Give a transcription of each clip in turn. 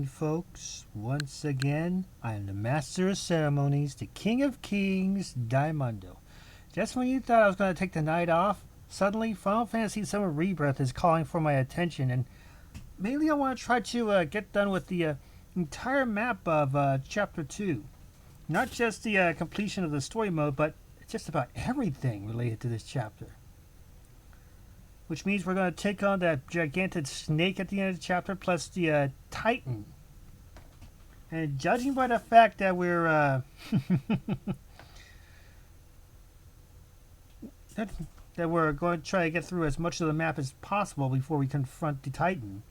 folks. Once again, I am the Master of Ceremonies, the King of Kings, Diamundo. Just when you thought I was going to take the night off, suddenly Final Fantasy VII Rebirth is calling for my attention, and mainly I want to try to get done with the entire map of Chapter 2. Not just the completion of the story mode, but just about everything related to this chapter. Which means we're going to take on that gigantic snake at the end of the chapter, plus the Titan. And judging by the fact that we're that we're going to try to get through as much of the map as possible before we confront the Titan,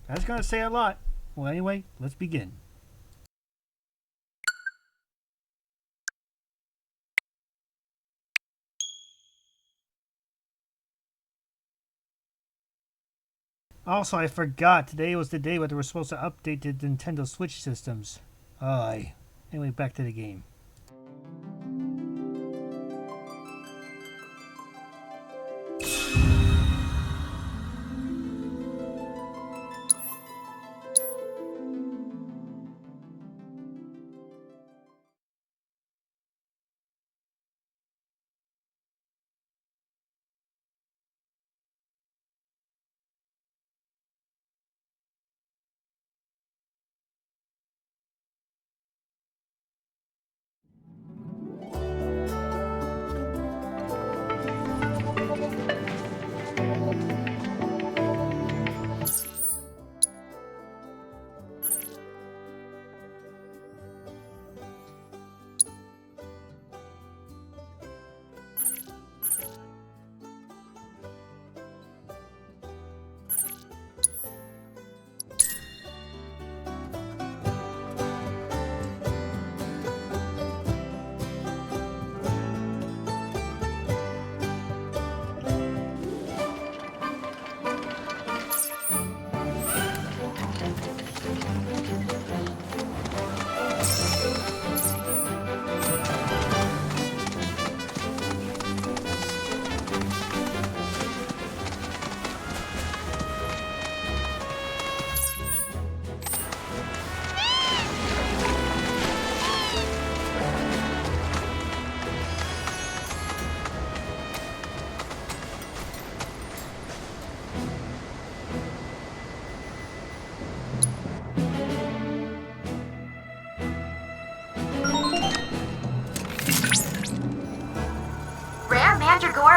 that's going to say a lot. Well, anyway, let's begin. Also, I forgot, today was the day when they were supposed to update the Nintendo Switch systems. Aye. Anyway, back to the game.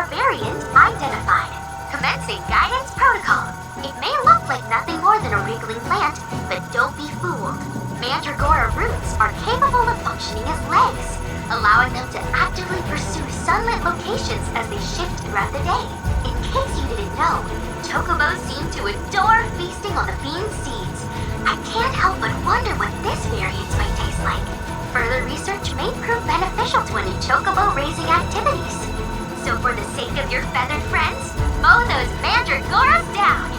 Variant identified. Commencing guidance protocol. It may look like nothing more than a wriggling plant, but don't be fooled. Mandragora roots are capable of functioning as legs, allowing them to actively pursue sunlit locations as they shift throughout the day. In case you didn't know, chocobos seem to adore feasting on the fiend's seeds. I can't help but wonder what this variant might taste like. Further research may prove beneficial to any chocobo raising activities. So for the sake of your feathered friends, mow those mandragoras down!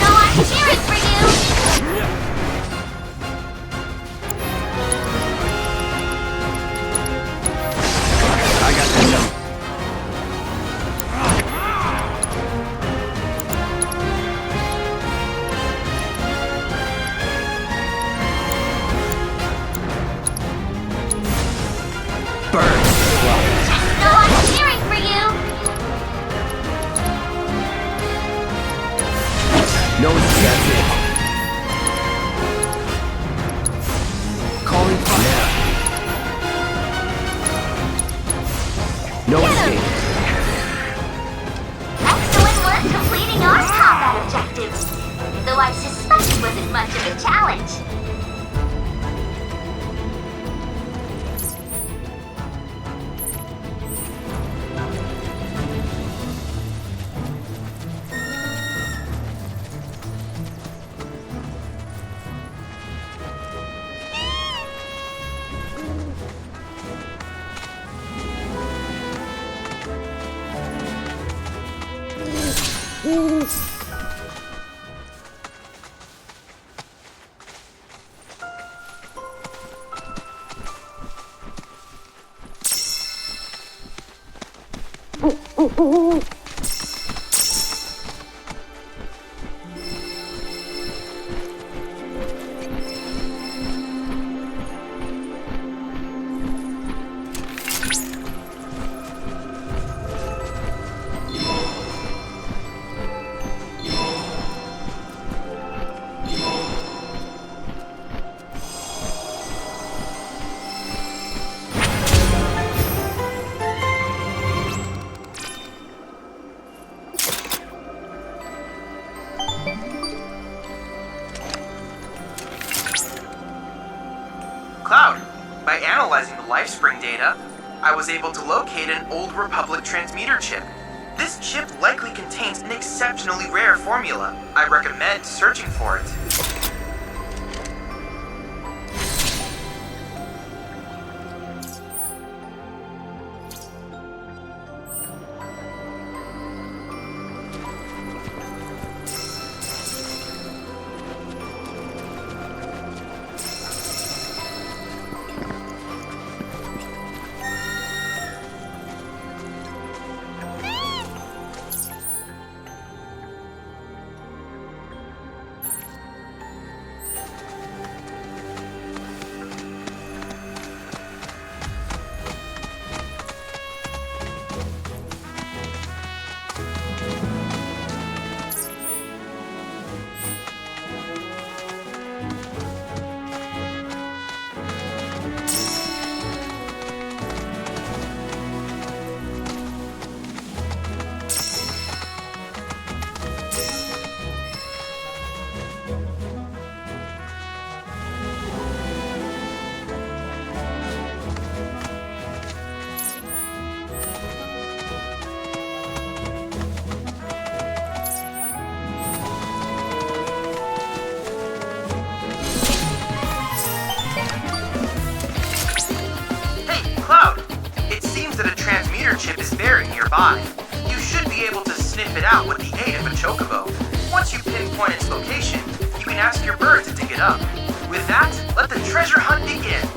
So I'm cheering for you! I got this. No, that's it. Calling fire. No escape. Excellent work completing our combat objectives. Though I suspect it wasn't much of a challenge. data, I was able to locate an Old Republic transmuter chip. This chip likely contains an exceptionally rare formula. I recommend searching for it. Chip is buried nearby. You should be able to sniff it out with the aid of a chocobo. Once you pinpoint its location, you can ask your bird to dig it up. With that, let the treasure hunt begin.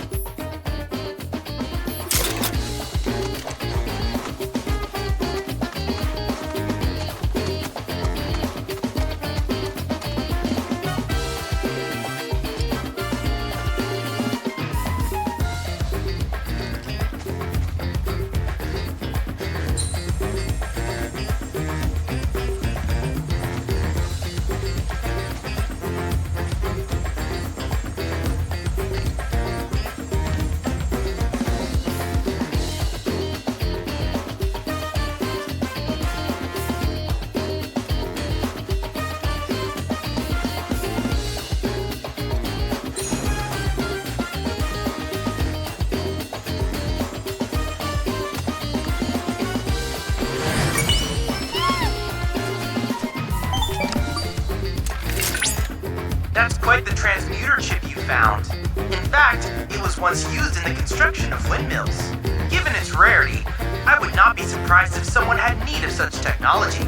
That's quite the transmuter chip you found. In fact, it was once used in the construction of windmills. Given its rarity, I would not be surprised if someone had need of such technology.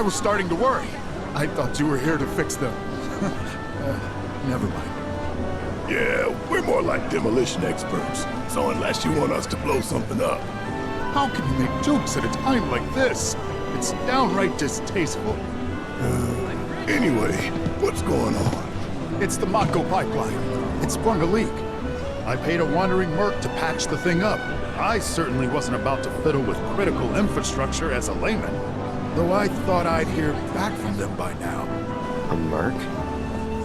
was starting to worry. I thought you were here to fix them. Never mind. Yeah, we're more like demolition experts. So unless you want us to blow something up. How can you make jokes at a time like this? It's downright distasteful. Anyway, what's going on? It's the Mako pipeline. It sprung a leak. I paid a wandering merc to patch the thing up. I certainly wasn't about to fiddle with critical infrastructure as a layman. Though I thought I'd hear back from them by now. A merc?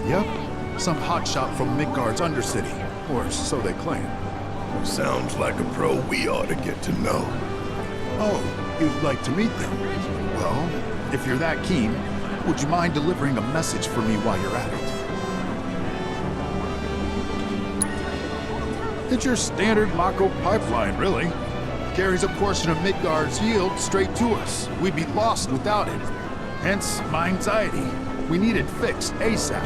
Yep. Some hotshot from Midgard's Undercity. Or so they claim. Sounds like a pro we ought to get to know. Oh, you'd like to meet them? Well, if you're that keen, would you mind delivering a message for me while you're at it? It's your standard Mako pipeline, really. Carries a portion of Midgard's yield straight to us. We'd be lost without it. Hence, my anxiety. We need it fixed ASAP.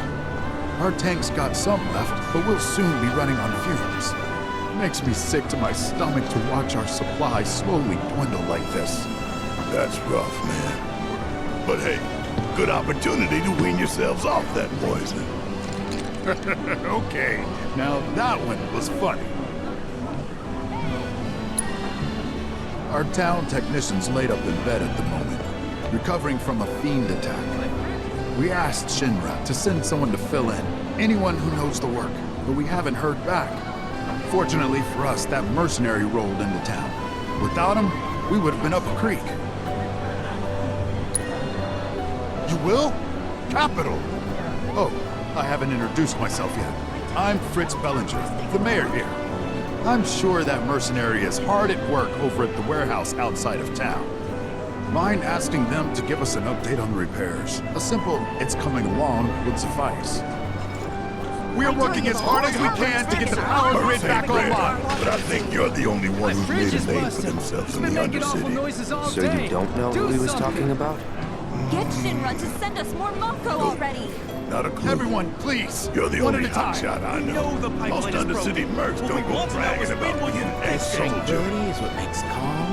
Our tank's got some left, but we'll soon be running on fumes. Makes me sick to my stomach to watch our supply slowly dwindle like this. That's rough, man. But hey, good opportunity to wean yourselves off that poison. Okay, now that one was funny. Our town technician's laid up in bed at the moment, recovering from a fiend attack. We asked Shinra to send someone to fill in, anyone who knows the work, but we haven't heard back. Fortunately for us, that mercenary rolled into town. Without him, we would have been up a creek. You will? Capital! Oh, I haven't introduced myself yet. I'm Fritz Bellinger, the mayor here. I'm sure that mercenary is hard at work over at the warehouse outside of town. Mind asking them to give us an update on the repairs? A simple, it's coming along, would suffice. We're working as hard as we can to get the power grid back online. But I think you're the only one who's made a name for themselves in the Undercity. So you don't know who he was talking about? Get Shinra to send us more Mako already! Not a clue. Everyone, please. You're the one only at a time. hotshot I know. Most Undercity mercs don't go bragging about being an ex-soldier. Tranquility is what makes calm.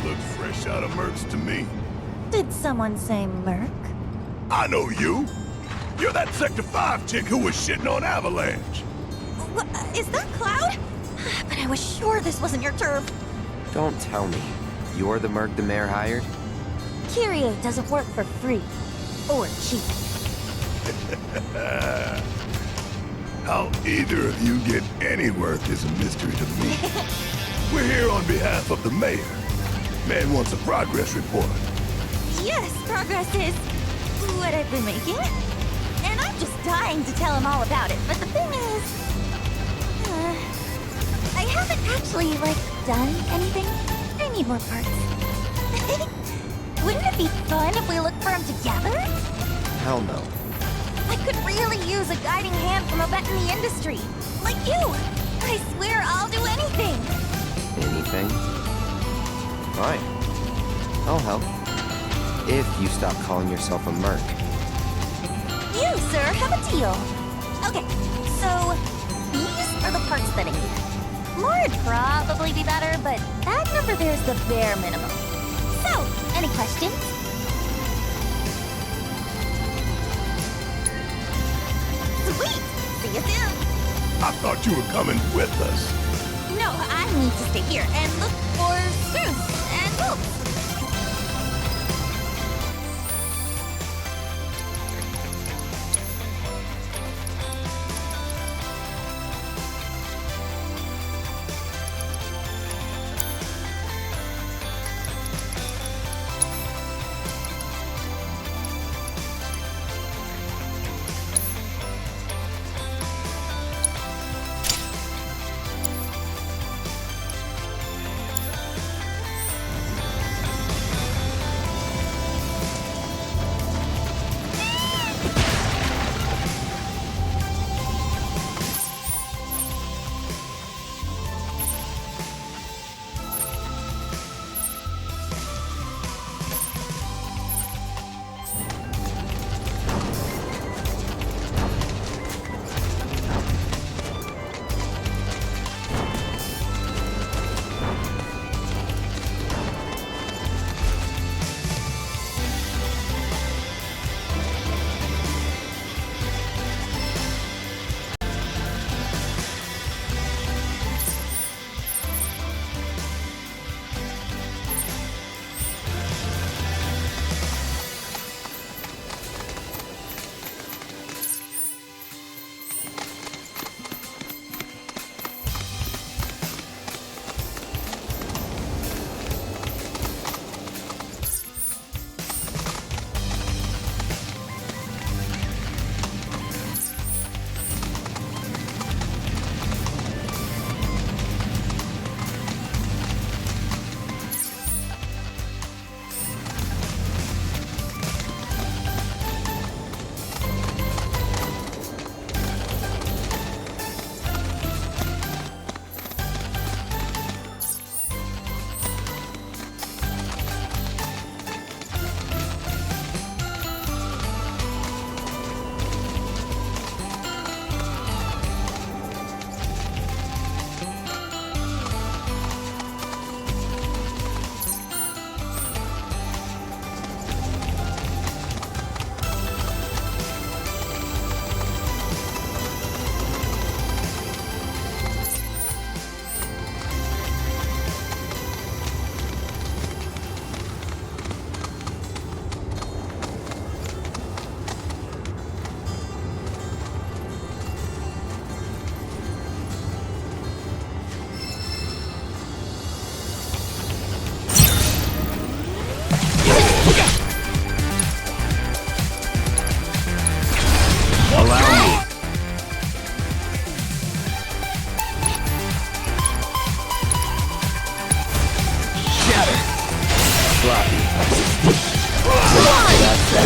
Looks fresh out of Mercs to me. Did someone say Merc? I know you. You're that Sector 5 chick who was shitting on Avalanche. What, is that Cloud? But I was sure this wasn't your turf. Don't tell me. You're the merc the mayor hired? Kyrie doesn't work for free. Or cheap. How either of you get any work is a mystery to me. We're here on behalf of the mayor. Man wants a progress report. Yes, progress is what I've been making. And I'm just dying to tell him all about it. But the thing is, I haven't actually, done anything. I need more parts. Wouldn't it be fun if we looked for them together? Hell no. I could really use a guiding hand from a vet in the industry. Like you. I swear I'll do anything. Anything? Fine. I'll help. If you stop calling yourself a merc. You, sir, have a deal. Okay, so these are the parts that I need. More'd probably be better, but that number there's the bare minimum. So, any questions? Sweet! See you soon! I thought you were coming with us. No, I need to stay here and look for spoons and bolts.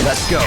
Let's go.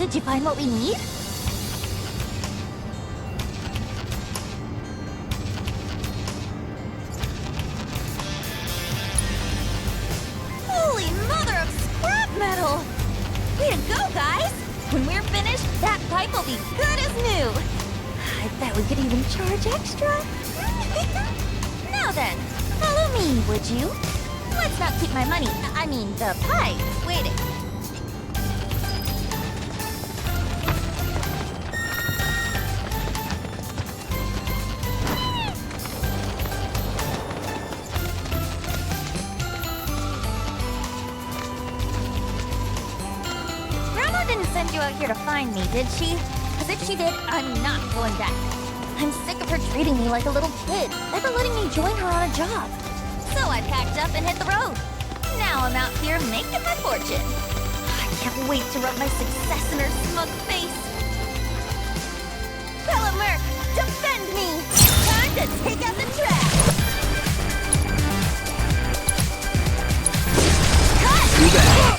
Did you find what we need? Holy mother of scrap metal! Way to go, guys! When we're finished, that pipe will be good as new. I bet we could even charge extra. Now then, follow me, would you? Let's not keep my money, I mean the pipe, waiting. Grandma didn't send you out here to find me, did she? Because if she did, I'm not going back. I'm sick of her treating me like a little kid, never letting me join her on a job. So I packed up and hit the road. Now I'm out here making my fortune. I can't wait to rub my success in her smug face. Bella Merc, defend me! Time to take out the trash! Cut! Do that.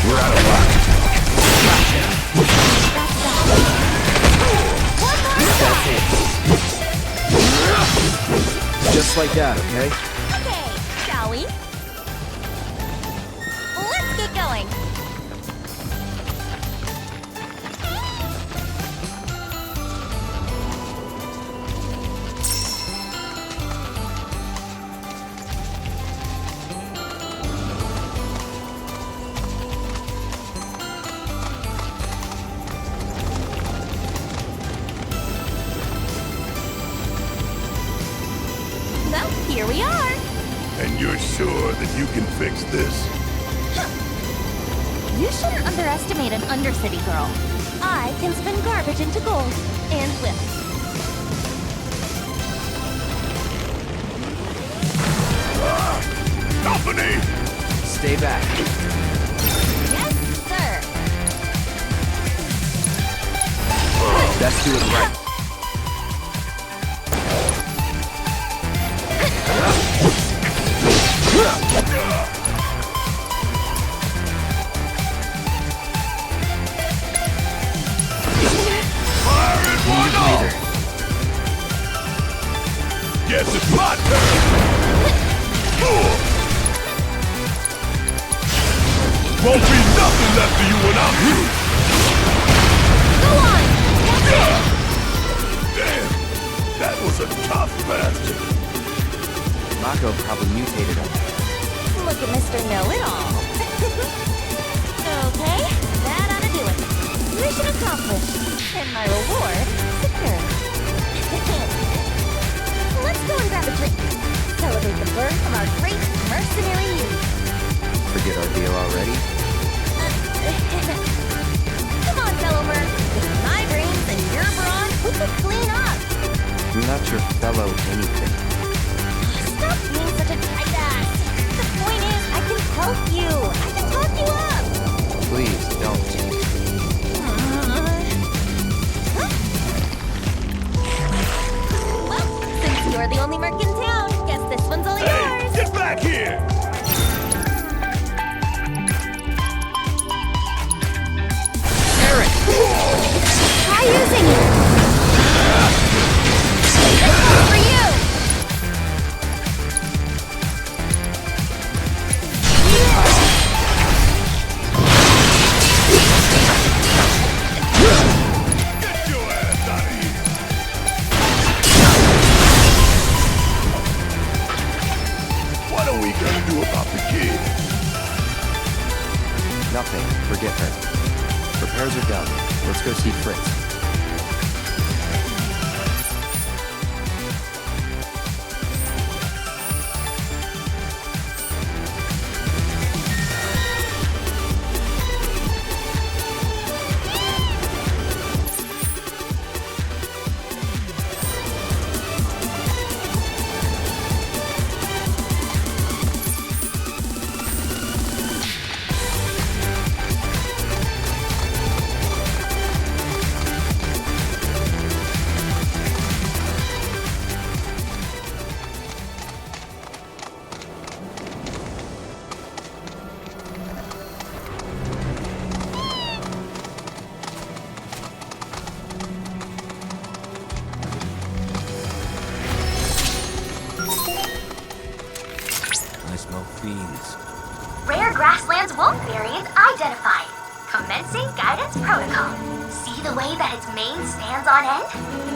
We're out of luck. That's it. Just like that, okay? Okay, shall we? Let's get going. Well, here we are. And you're sure that you can fix this? You shouldn't underestimate an Undercity girl. I can spin garbage into gold and whip. Company! Stay back. Yes, sir. Let's do it right. Fire in one off! Guess it's my turn! Won't be nothing left of you when I'm through! Go on. Damn! That was a tough bastard! Mako probably mutated him. Look at Mr. Know-It-All. Okay, that ought to do it. Mission accomplished. And my reward secured. Let's go and grab a drink. Celebrate the birth of our great mercenary youth. Forget our deal already? Come on, fellow merc. With my brains and your brawn, we could clean up. I'm not your fellow anything. Stop being such a tight ass. The point is, I can help you. I can talk you up. Please, don't. Well, since you're the only merc in town, guess this one's all Hey, yours. get back here! Try using it. This one's for you. Get your ass out of here! What are we gonna do about the kid? Nothing. Forget her. Repairs are done. Let's go see Fritz. Commencing guidance protocol. See the way that its mane stands on end?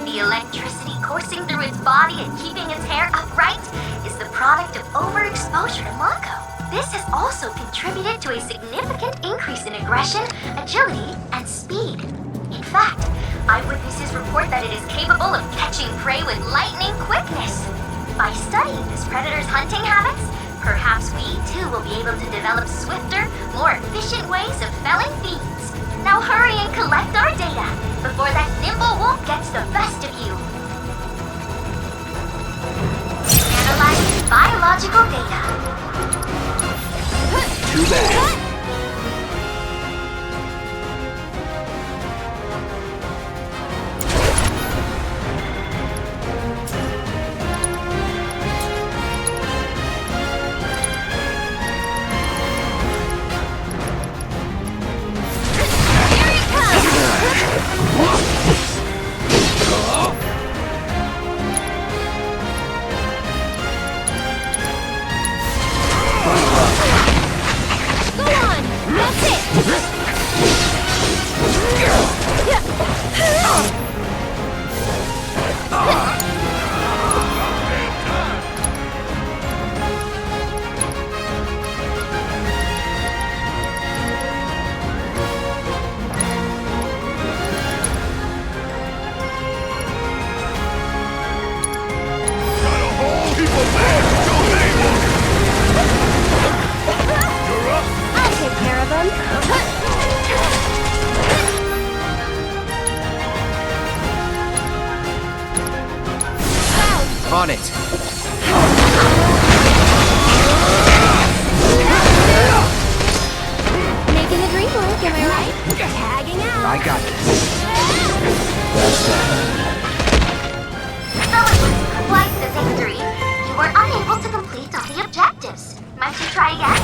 The electricity coursing through its body and keeping its hair upright is the product of overexposure to Mako. This has also contributed to a significant increase in aggression, agility, and speed. In fact, eyewitnesses report that it is capable of catching prey with lightning quickness. By studying this predator's hunting habits, perhaps we too will be able to develop swifter, more efficient ways of felling fiends. Now hurry and collect our data before that nimble wolf gets the best of you. Analyzing biological data. Too bad. On it. Making the dream work, am I right? Tagging out. I got this. That's that. Quite the victory. You were unable to complete all the objectives. Might you try again?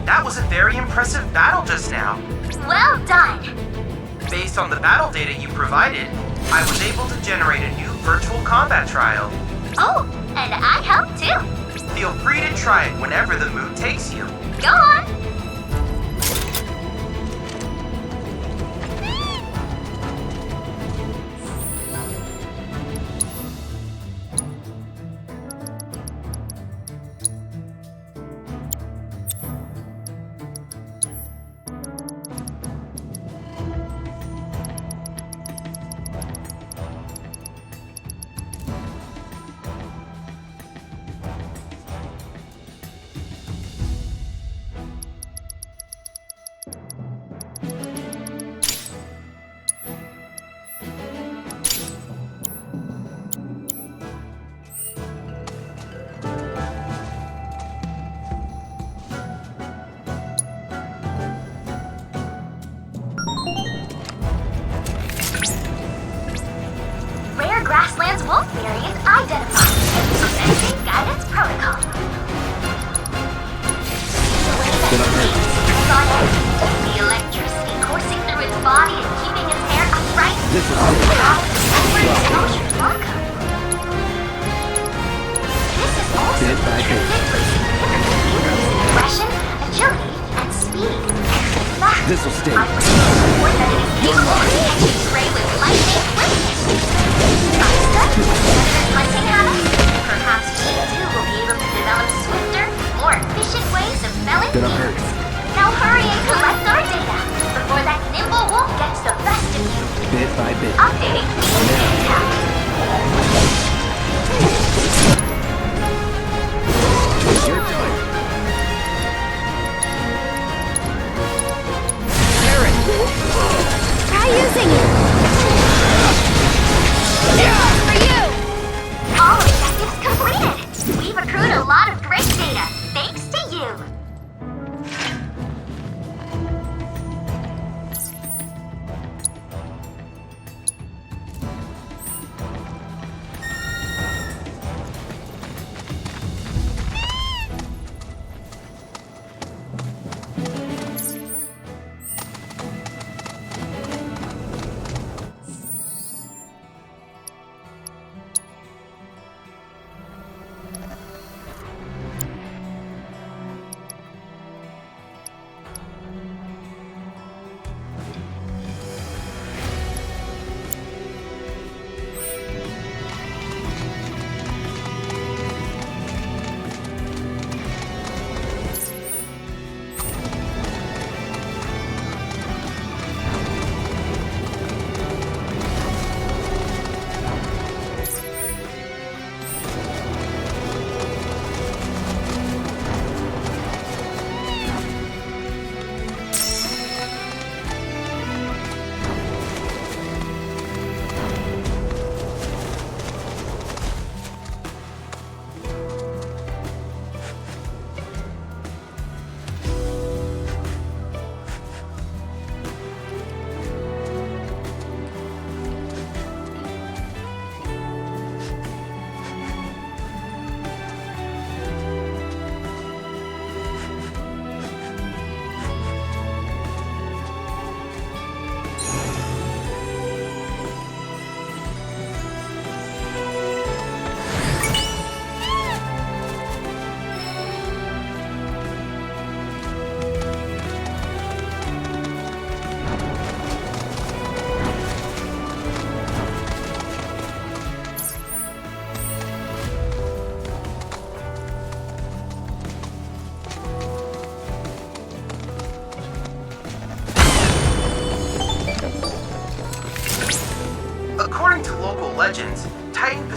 That was a very impressive battle just now. Well done. Based on the battle data you provided, I was able to generate a new virtual combat trial. Oh, and I helped too. Feel free to try it whenever the mood takes you. Go on. Grasslands Wolf variant identified. Commencing guidance protocol. The electricity coursing through its body and keeping its hair upright. This is overexposure Marco. This is also bit by bit. Aggression, agility, and speed. In fact, This will stay. I was report that it is capable of catching prey with lightning quickness. Hunting habits? Perhaps we too will be able to develop swifter, more efficient ways of felling Gonna fiends. hurt. Now hurry and collect our data before that nimble wolf gets the best of you. Bit by bit. Updating feed tab. Your time. Try using it.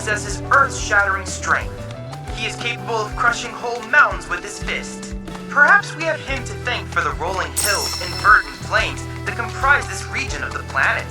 possesses earth-shattering strength. He is capable of crushing whole mountains with his fist. Perhaps we have him to thank for the rolling hills and verdant plains that comprise this region of the planet.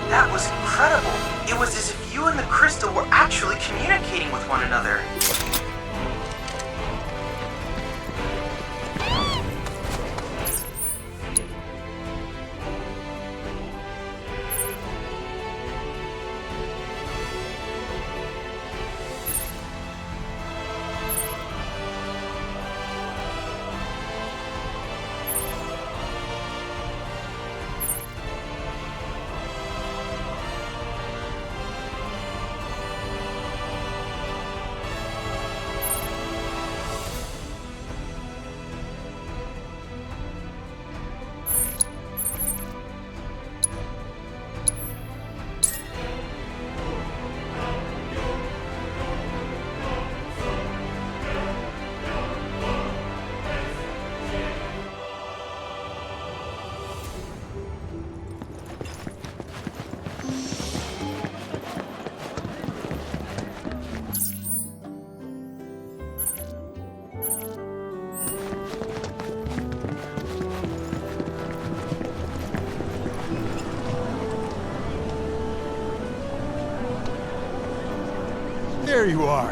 That was incredible. It was as if you and the crystal were actually communicating with one another. There you are.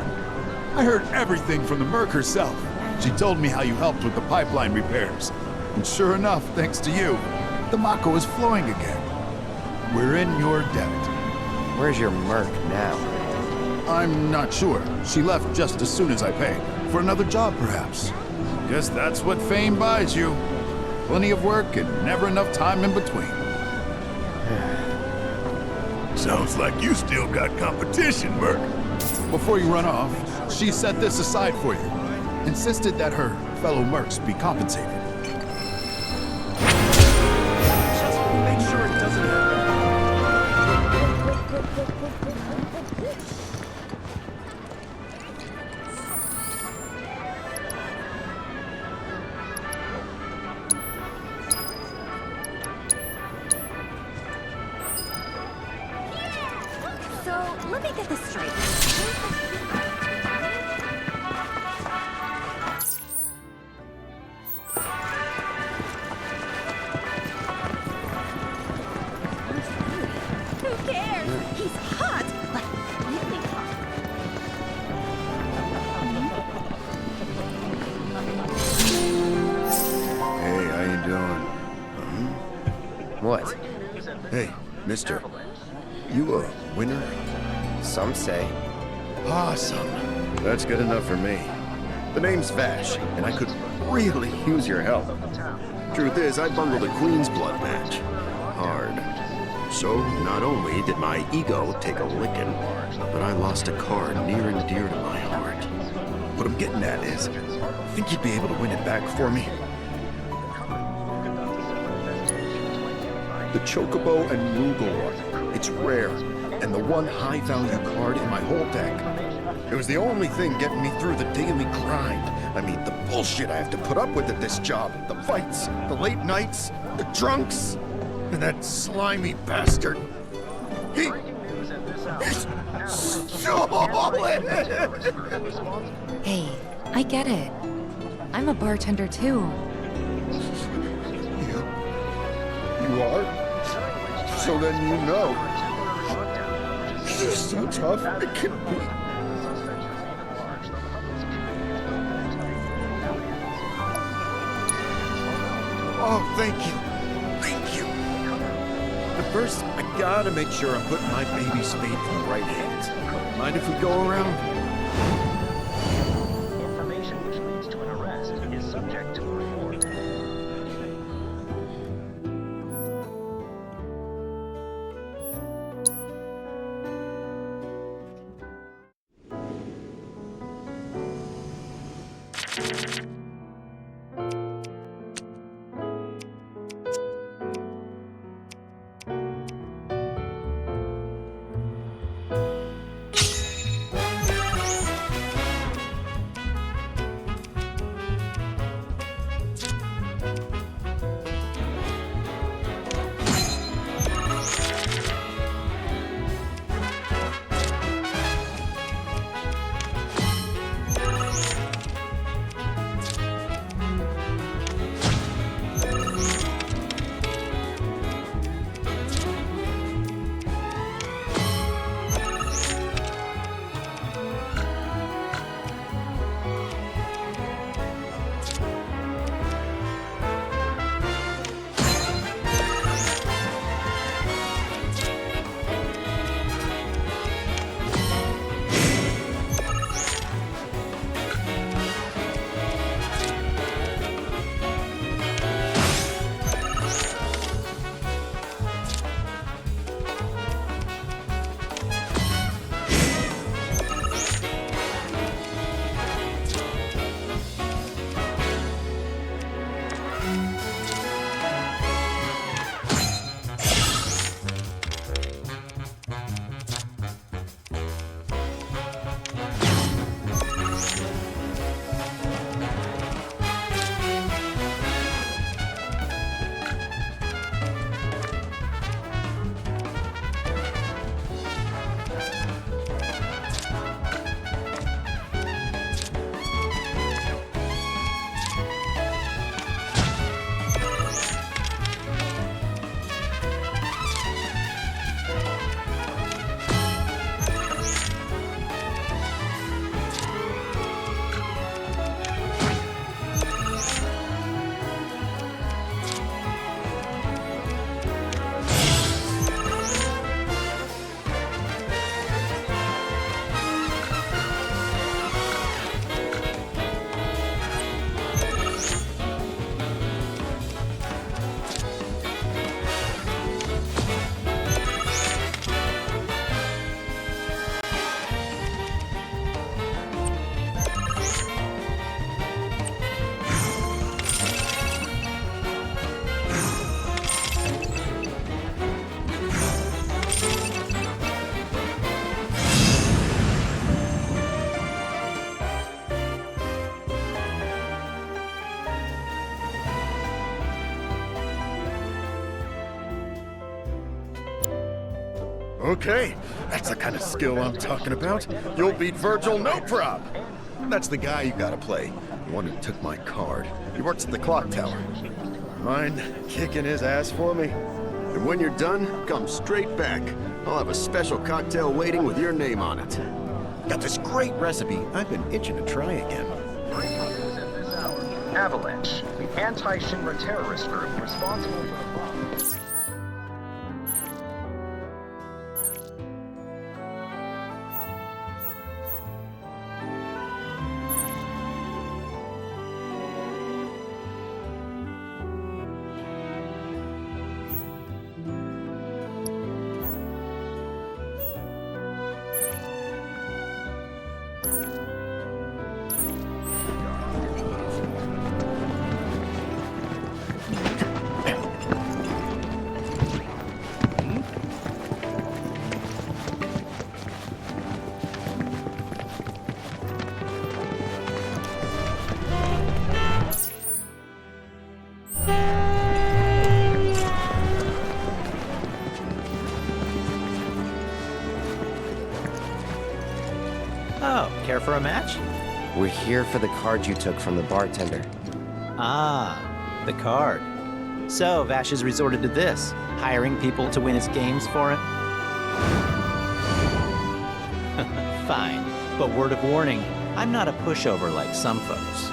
I heard everything from the Merc herself. She told me how you helped with the pipeline repairs. And sure enough, thanks to you, the Mako is flowing again. We're in your debt. Where's your Merc now? I'm not sure. She left just as soon as I paid. For another job, perhaps. Guess that's what fame buys you. Plenty of work and never enough time in between. Sounds like you still got competition, Merc. Before you run off, she set this aside for you. Insisted that her fellow Mercs be compensated. Just make sure it doesn't happen. So, let me get this straight. Who cares? He's hot, like really hot. Hey, how you doing? What? Hey, mister. You a winner? Some say. Awesome. That's good enough for me. The name's Vash, and I could really use your help. Truth is, I bungled a Queen's Blood match. Hard. So, not only did my ego take a licking, but I lost a card near and dear to my heart. What I'm getting at is, think you'd be able to win it back for me? The Chocobo and Moogle one. It's rare, and the one high-value card in my whole deck. It was the only thing getting me through the daily grind. I mean, the bullshit I have to put up with at this job. The fights, the late nights, the drunks, and that slimy bastard. He's solid! Hey, I get it. I'm a bartender too. you are. So then you know. Just how tough it can be. Oh, thank you. Thank you. But first, I gotta make sure I'm putting my baby spade in the right hands. Mind if we go around? Information which leads to an arrest is subject to report. Okay, that's the kind of skill I'm talking about. You'll beat Virgil, no prob. That's the guy you gotta play. The one who took my card. He works at the clock tower. Mind kicking his ass for me? And when you're done, come straight back. I'll have a special cocktail waiting with your name on it. Got this great recipe I've been itching to try again. Breaking news at this hour. Avalanche, the anti-Shinra terrorist group responsible for the bomb. Oh, care for a match? We're here for the card you took from the bartender. Ah, the card. So Vash has resorted to this, hiring people to win his games for him? Fine, but word of warning, I'm not a pushover like some folks.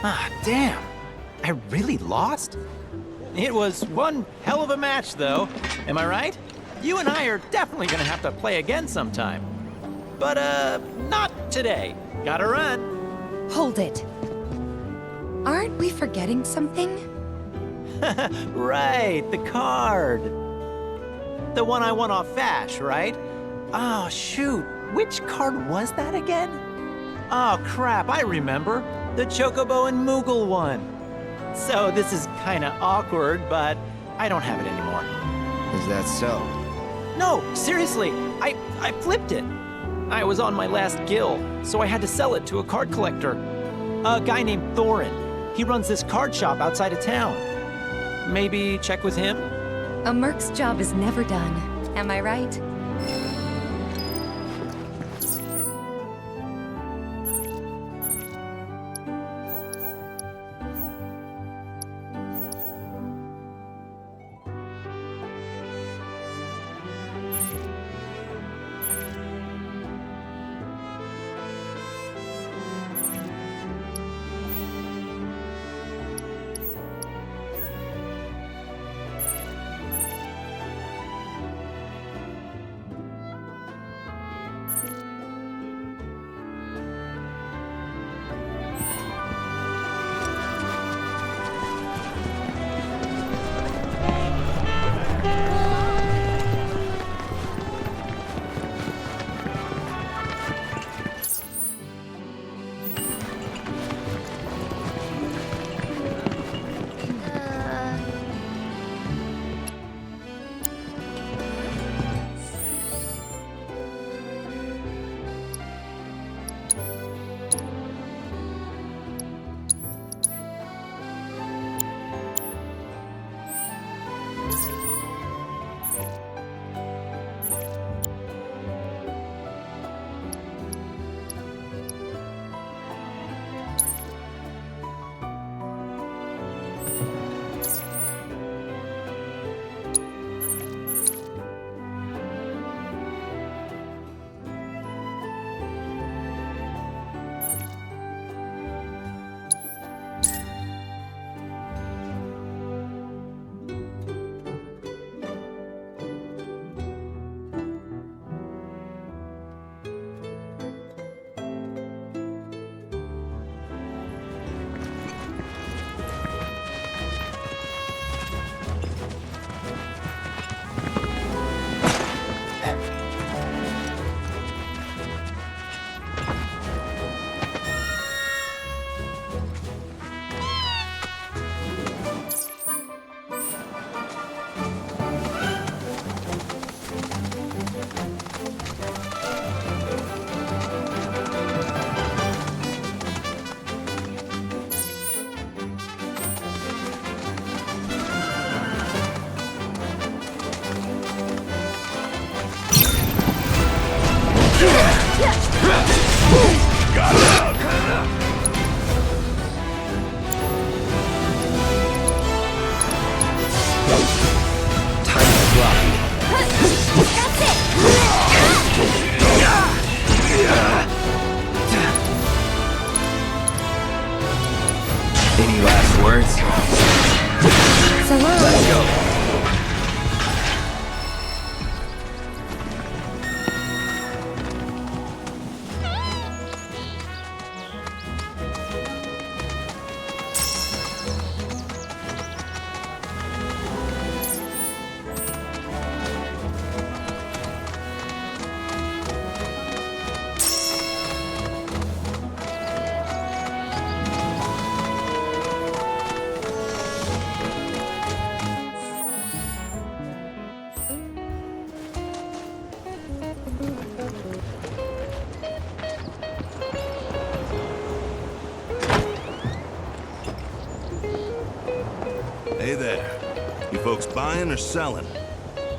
Ah, damn. I really lost? It was one hell of a match, though. Am I right? You and I are definitely gonna have to play again sometime. But, not today. Gotta run. Hold it. Aren't we forgetting something? Right, the card. The one I won off Vash, right? Oh, shoot. Which card was that again? Oh, crap, I remember. The Chocobo and Moogle one. So this is kinda awkward, but I don't have it anymore. Is that so? No, seriously, I flipped it. I was on my last gill, so I had to sell it to a card collector. A guy named Thorin. He runs this card shop outside of town. Maybe check with him? A merc's job is never done. Am I right? Any last words? So long. Let's go. Hey there. You folks buying or selling?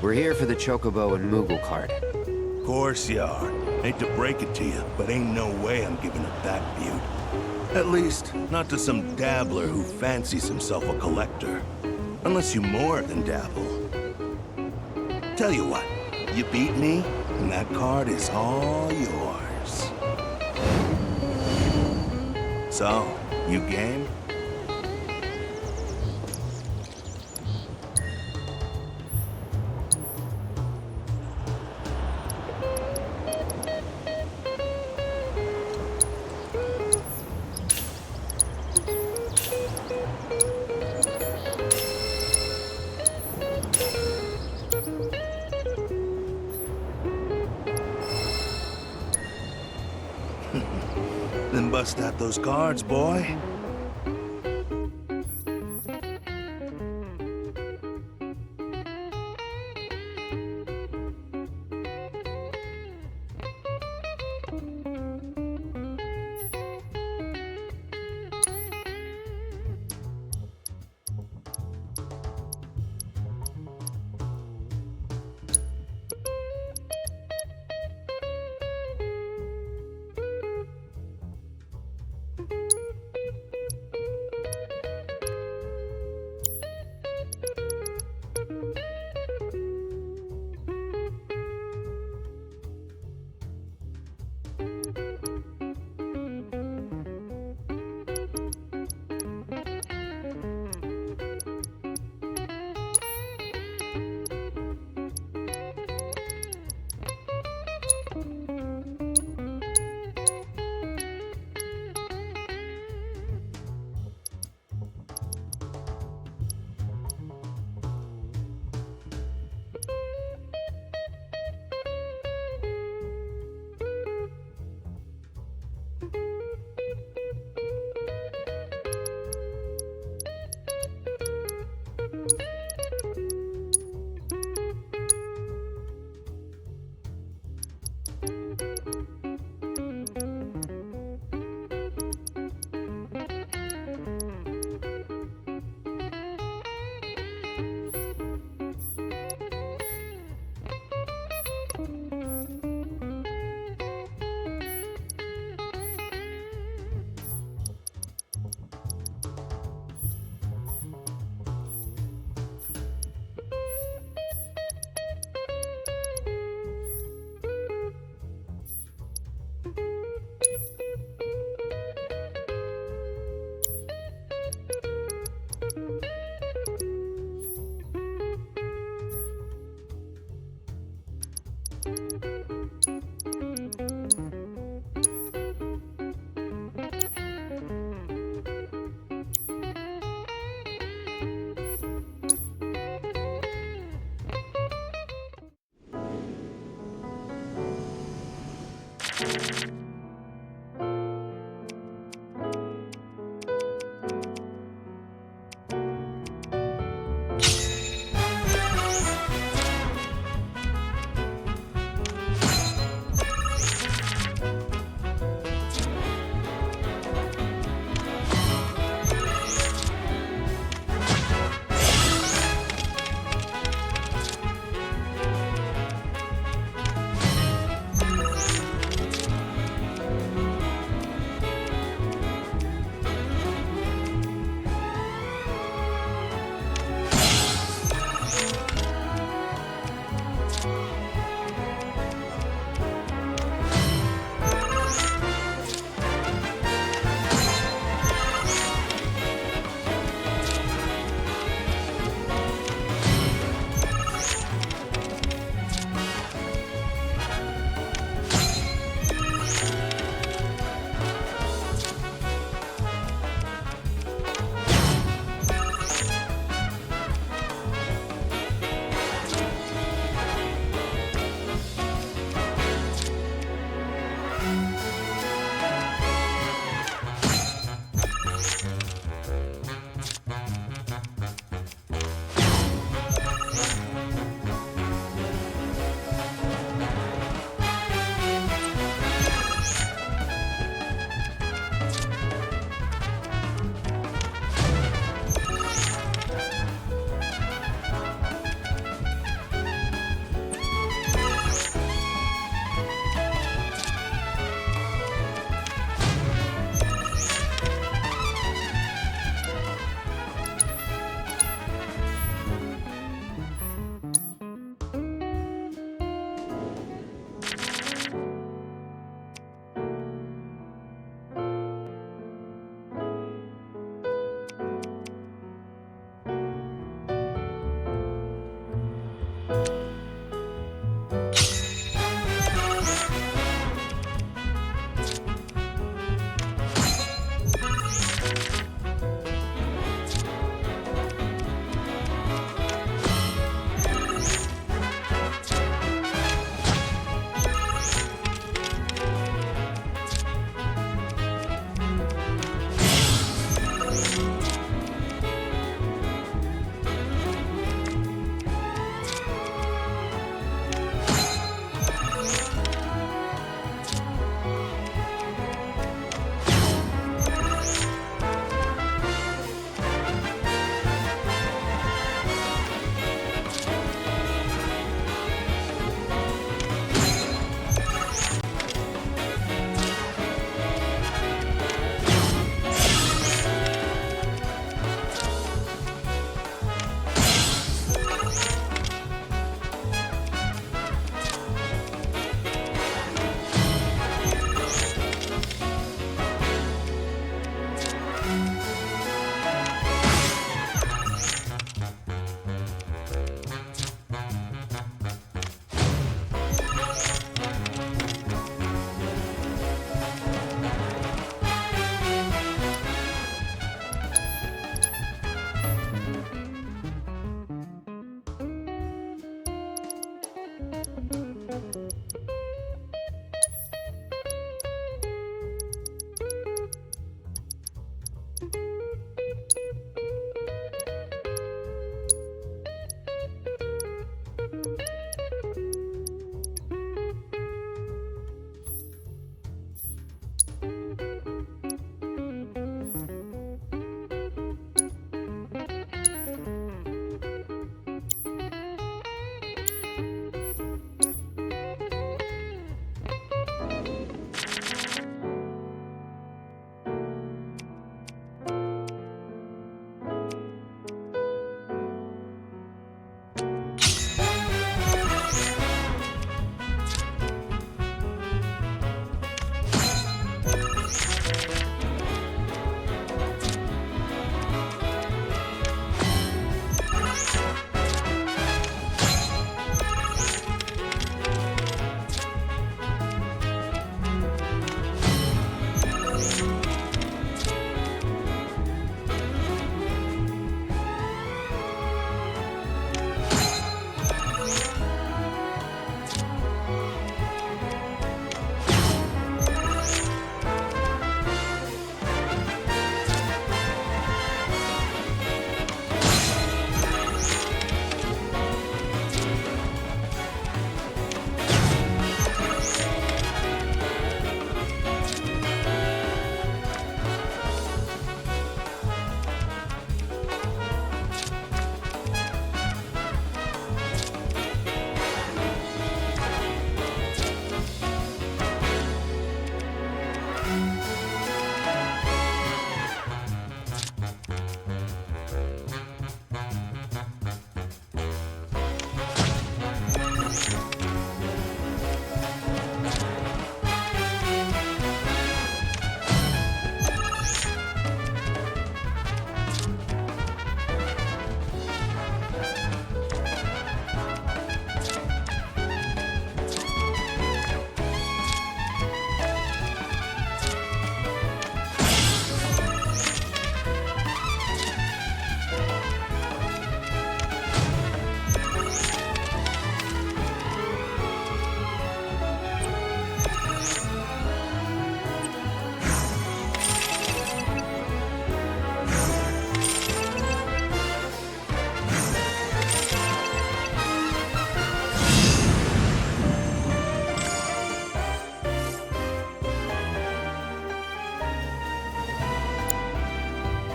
We're here for the Chocobo and Moogle card. Course you are. Hate to break it to you, but ain't no way I'm giving up that feud. At least, not to some dabbler who fancies himself a collector. Unless you more than dabble. Tell you what, you beat me, and that card is all yours. So, You game? Then bust out those cards, boy.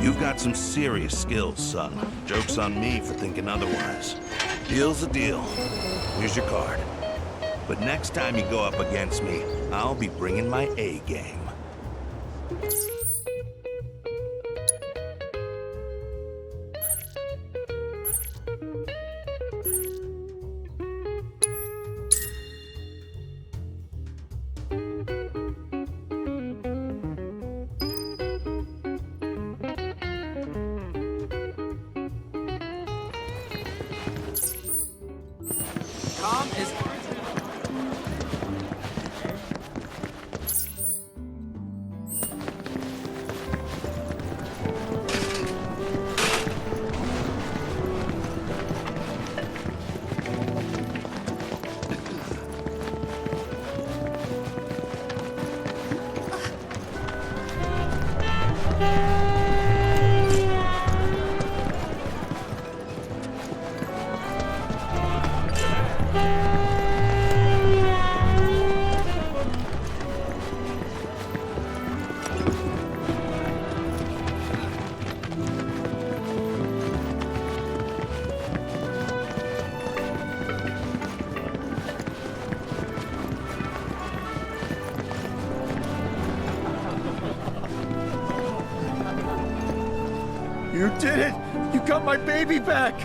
You've got some serious skills, son. Joke's on me for thinking otherwise. Deal's a deal. Here's your card. But next time you go up against me, I'll be bringing my A game. Calm is... You did it! You got my baby back!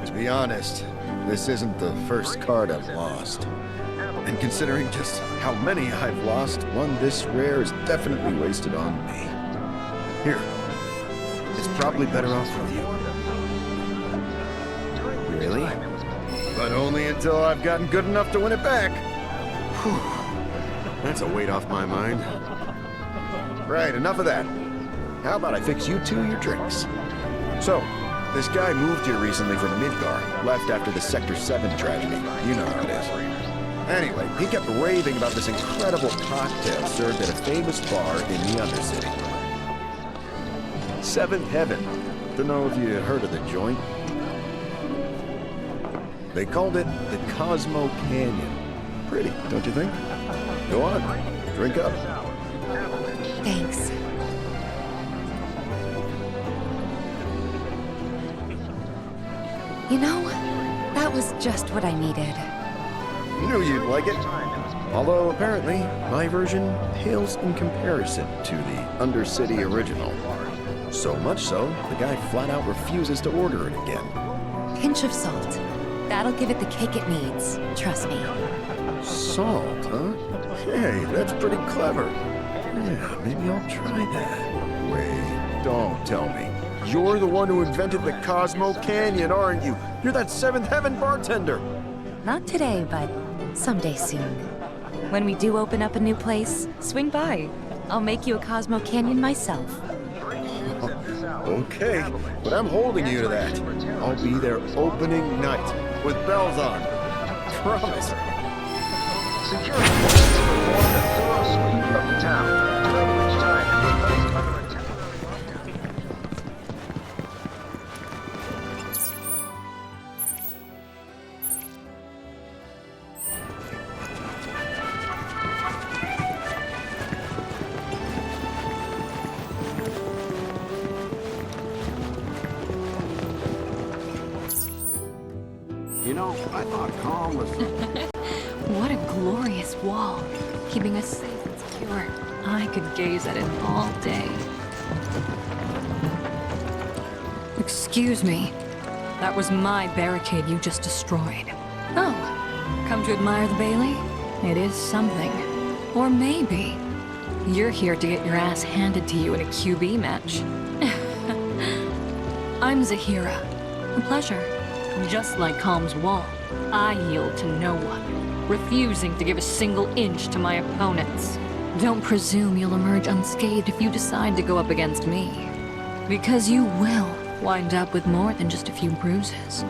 To be honest, this isn't the first card I've lost. And considering just how many I've lost, one this rare is definitely wasted on me. Here. It's probably better off with you. Really? But only until I've gotten good enough to win it back. Whew. That's a weight off my mind. Right, enough of that. How about I fix you two your drinks? So, this guy moved here recently from Midgar, left after the Sector 7 tragedy. You know how it is. Anyway, he kept raving about this incredible cocktail served at a famous bar in the Undercity. Seventh Heaven. Don't know if you heard of the joint. They called it the Cosmo Canyon. Pretty, don't you think? Go on, drink up. Thanks. You know, that was just what I needed. Knew you'd like it. Although, apparently, my version pales in comparison to the Undercity original. So much so, the guy flat out refuses to order it again. Pinch of salt. That'll give it the kick it needs. Trust me. Salt, huh? Hey, that's pretty clever. Yeah, maybe I'll try that. Wait, don't tell me. You're the one who invented the Cosmo Canyon, aren't you? You're that Seventh Heaven bartender. Not today, but someday soon. When we do open up a new place, swing by. I'll make you a Cosmo Canyon myself. Okay, but I'm holding you to that. I'll be there opening night, with bells on. Promise. Security forces performed a thorough sweep of the town, during which time it was placed under a temporary You know, I thought calm was... What a glorious wall, keeping us safe and secure. I could gaze at it all day. Excuse me. That was my barricade you just destroyed. Oh, come to admire the Bailey? It is something. Or maybe you're here to get your ass handed to you in a QB match. I'm Zahira. A pleasure. Just like Calm's wall, I yield to no one, refusing to give a single inch to my opponents. Don't presume you'll emerge unscathed if you decide to go up against me, because you will wind up with more than just a few bruises.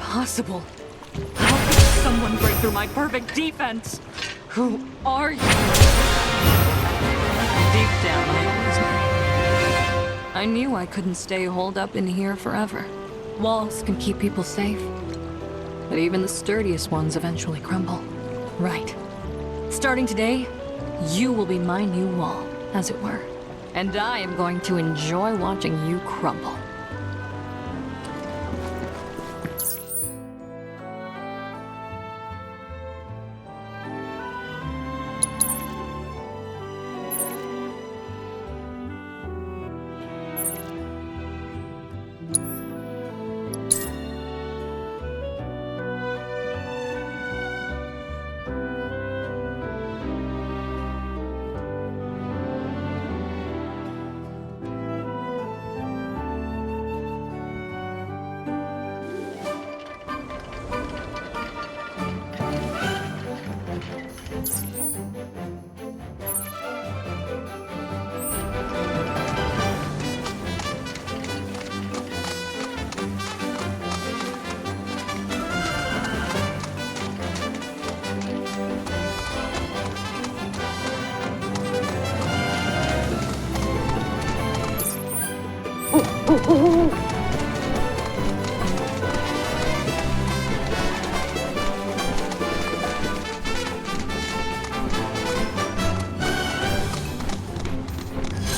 impossible. How could someone break through my perfect defense? Who are you? Deep down, I knew I couldn't stay holed up in here forever. Walls can keep people safe, but even the sturdiest ones eventually crumble. Right. Starting today, you will be my new wall, as it were. And I am going to enjoy watching you crumble.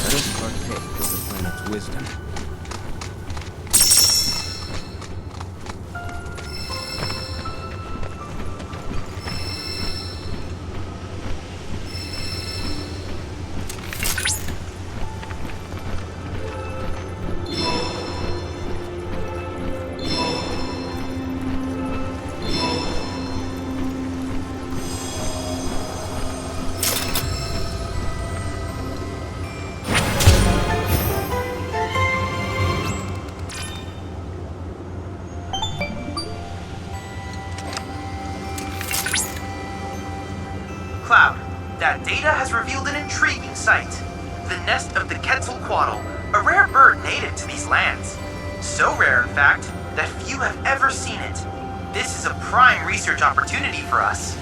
Let us partake of the planet's wisdom. Cloud, that data has revealed an intriguing sight. The nest of the Quetzalcoatl, a rare bird native to these lands. So rare, in fact, that few have ever seen it. This is a prime research opportunity for us.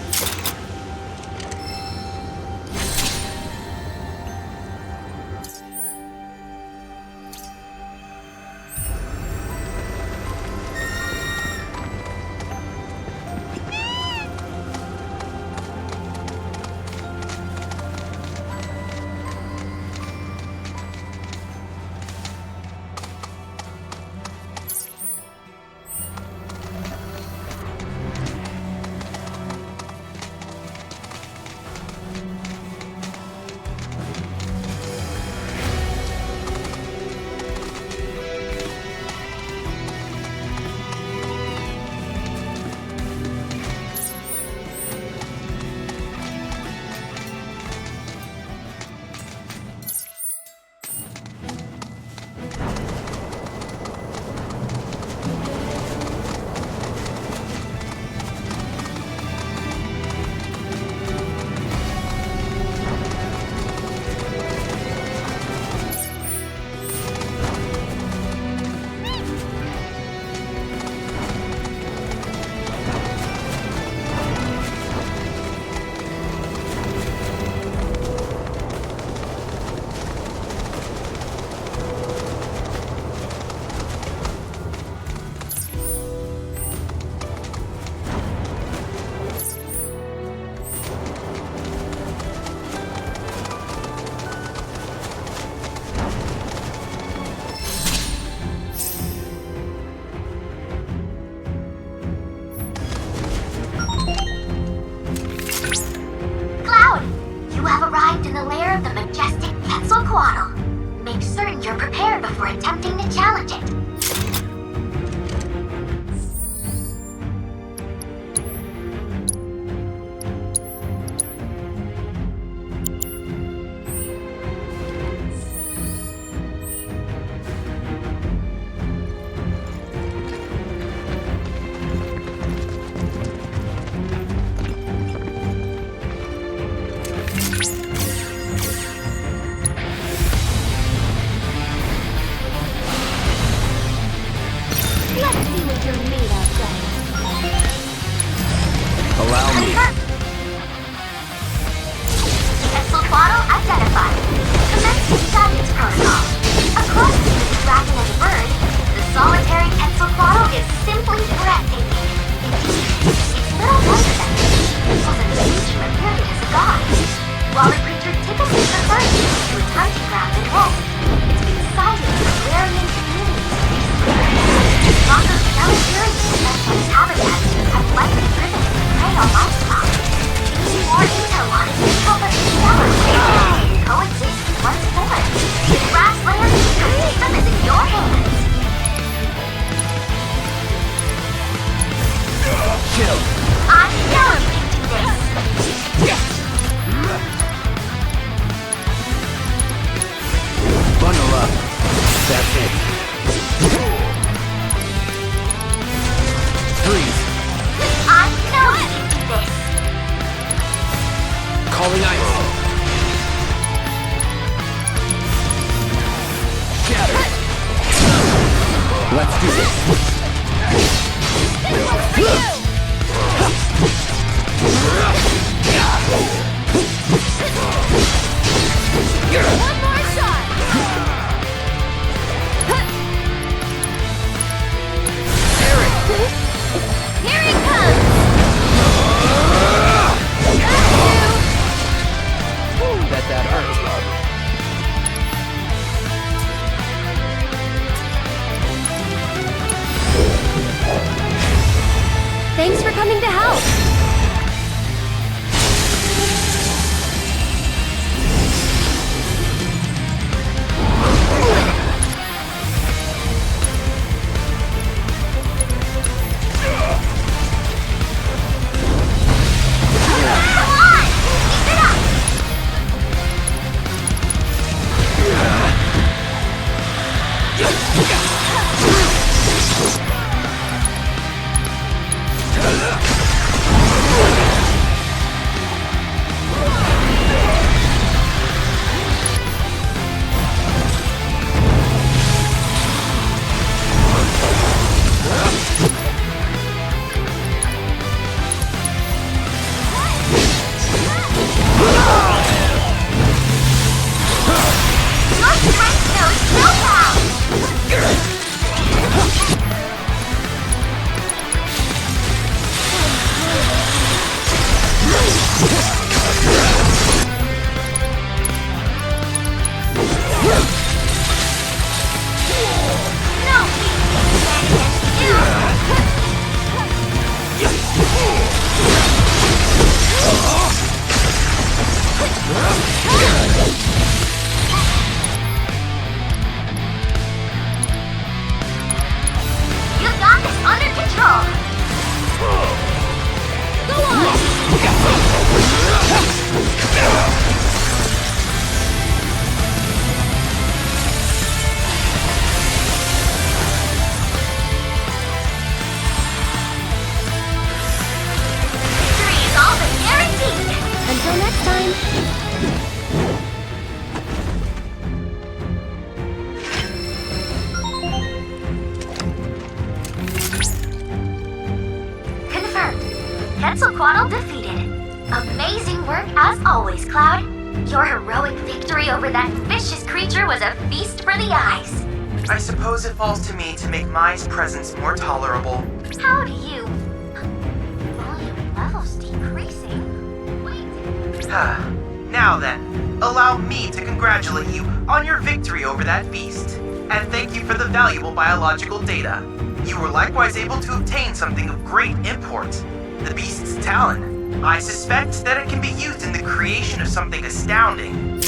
on my side. Need more intel on it to help us discover where it coexists once more. The grassland ecosystem is in your hands. Kill. I know you can do this. Bundle up. That's it. Freeze. I know you can do this. Calling ice. Shatter. Let's do this. This one's for you! One more shot! Here he comes! That hurts. Thanks for coming to help! Quetzalcoatl defeated. Amazing work as always, Cloud. Your heroic victory over that vicious creature was a feast for the eyes. I suppose it falls to me to make Mai's presence more tolerable. How do you... Volume levels decreasing? Wait... Now then, allow me to congratulate you on your victory over that beast. And thank you for the valuable biological data. You were likewise able to obtain something of great import. The beast's talon. I suspect that it can be used in the creation of something astounding.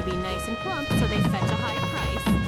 to be nice and plump, so they fetch a high price.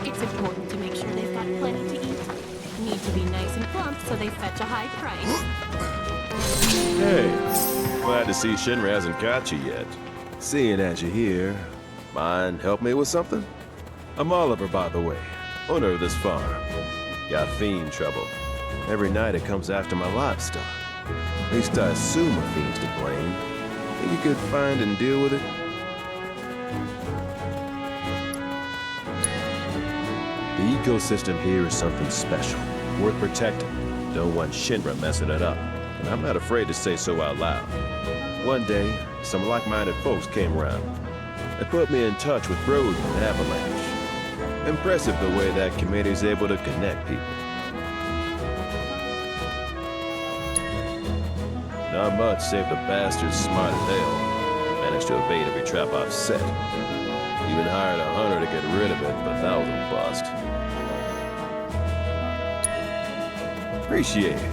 It's important to make sure they've got plenty to eat. Need to be nice and plump, so they fetch a high price. Hey, glad to see Shinra hasn't got you yet. Seeing as you're here, mind help me with something? I'm Oliver, by the way, owner of this farm. Got fiend trouble. Every night it comes after my livestock. At least I assume a fiend's to blame. Think you could find and deal with it? The ecosystem here is something special, worth protecting. Don't want Shinra messing it up, and I'm not afraid to say so out loud. One day, some like-minded folks came around. They put me in touch with Broden and Avalanche. Impressive the way that committee's able to connect people. Not much, save the bastards smart as hell. Managed to evade every trap I've set. Even hired a hunter to get rid of it, but that was a bust. Appreciate it.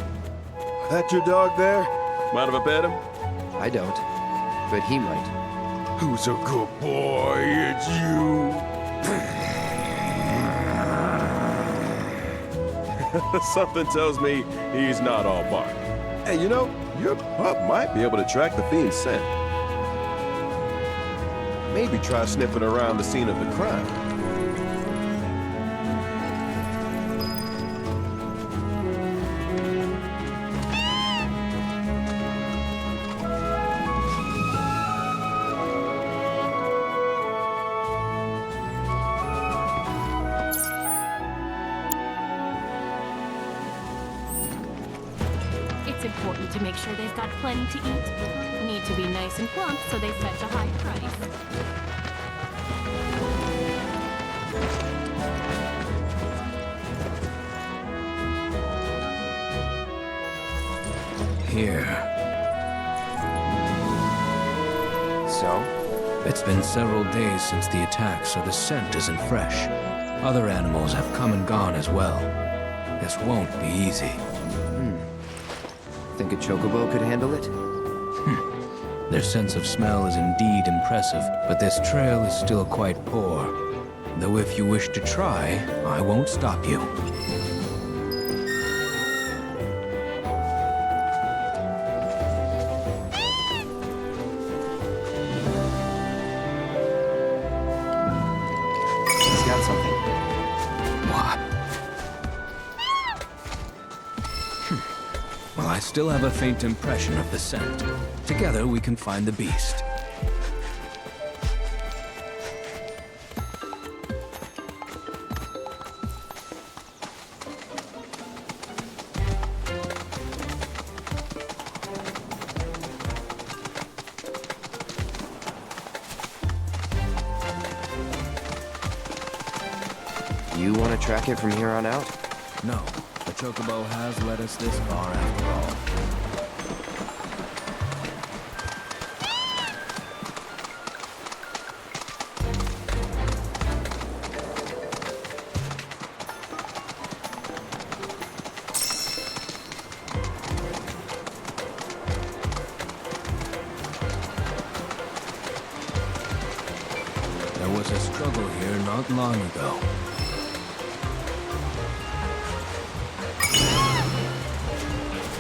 That your dog there? Mind if I pet him? I don't, but he might. Who's a good boy? It's you. Something tells me he's not all bark. Hey, you know, your pup might be able to track the fiend's scent. Maybe try sniffing around the scene of the crime. It's It's important to make sure they've got plenty to eat. Need to be nice and plump so they fetch a high price. Here. So? It's been several days since the attack, so the scent isn't fresh. Other animals have come and gone as well. This won't be easy. Think a chocobo could handle it? Their sense of smell is indeed impressive, but this trail is still quite poor. Though if you wish to try, I won't stop you. He's got something. What? Well, I still have a faint impression of the scent. Together we can find the beast. You want to track it from here on out? No, the chocobo has led us this far after all. There was a struggle here not long ago.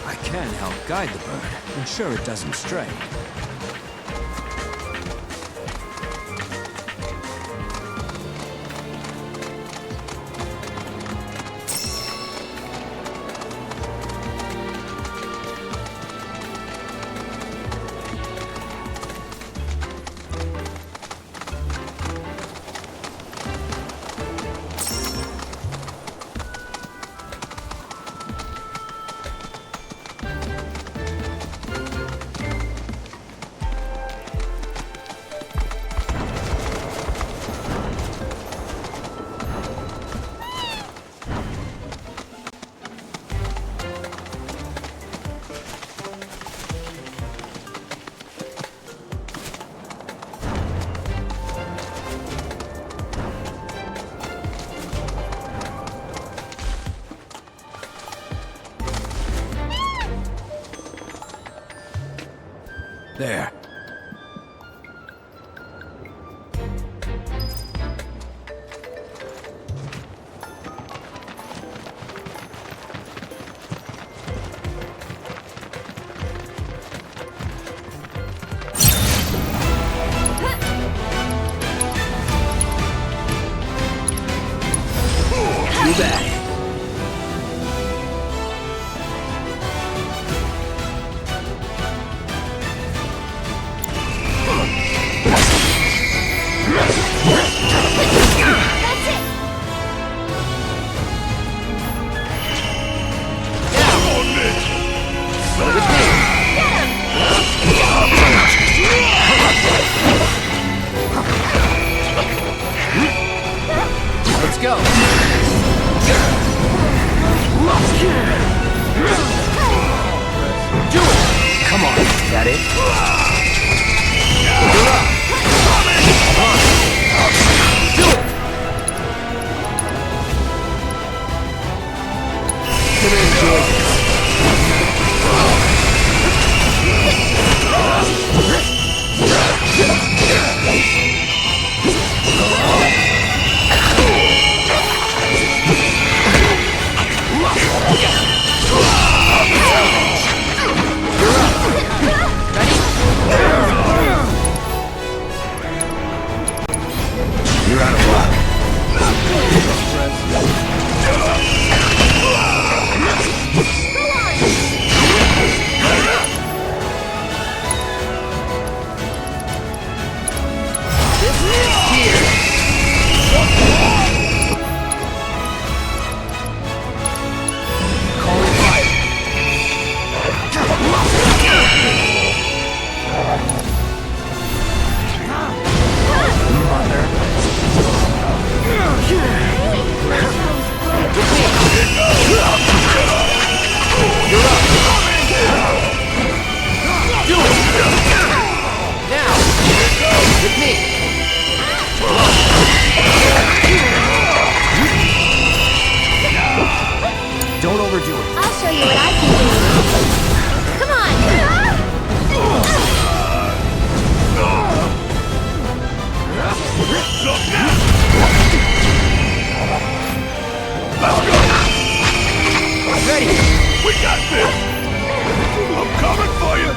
I can help guide the bird, ensure it doesn't stray. There. Too bad. Let's go. you what I can do. Come on! Ready! We got this! I'm coming for you!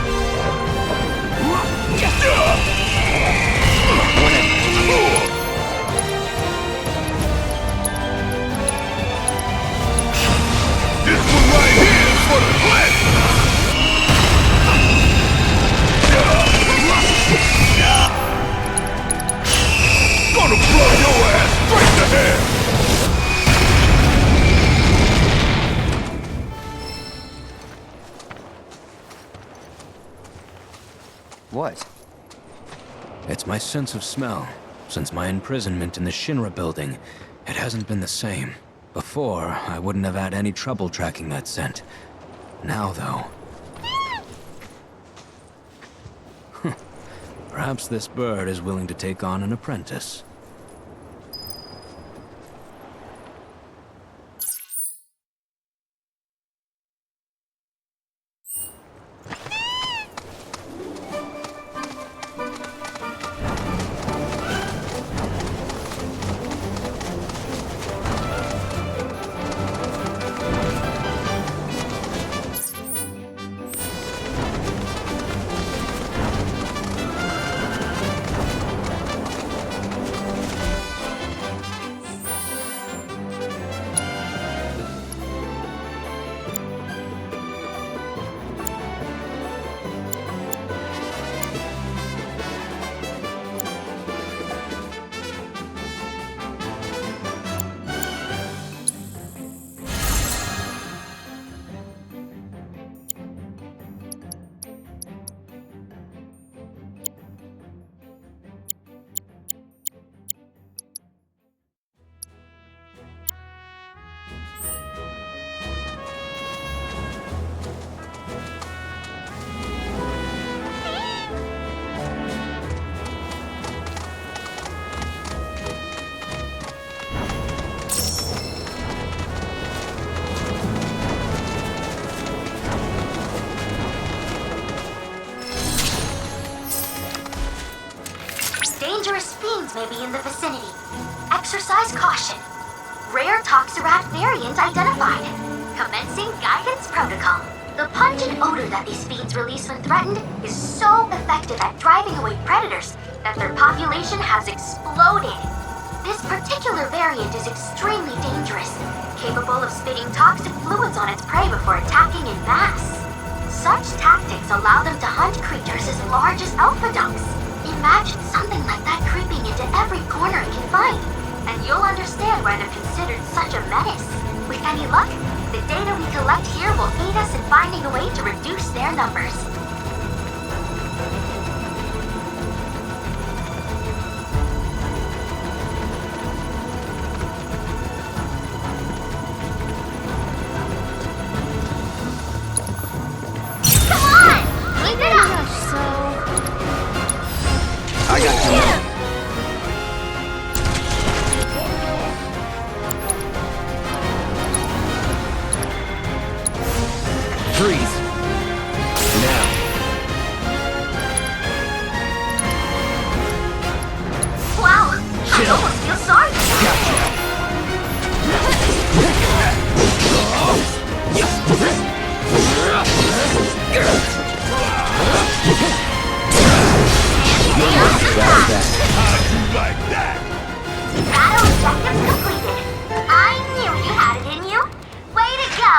This one right here is for the planet! Gonna blow your ass straight to hell! What? It's my sense of smell. Since my imprisonment in the Shinra building, it hasn't been the same. Before, I wouldn't have had any trouble tracking that scent. Now, though... Perhaps this bird is willing to take on an apprentice. Dangerous fiends may be in the vicinity. Exercise caution. Rare Toxarat variant identified. Commencing guidance protocol. The pungent odor that these fiends release when threatened is so effective at driving away predators that their population has exploded. This particular variant is extremely dangerous, capable of spitting toxic fluids on its prey before attacking in mass. Such tactics allow them to hunt creatures as large as alpha ducks. Imagine something like that creeping into every corner it can find, and you'll understand why they're considered such a menace. With any luck, the data we collect here will aid us in finding a way to reduce their numbers. Come on! Keep it up! I got you. Freeze! Now! Wow! I almost feel sorry for Battle objectives completed. I knew you had it in you. Way to go!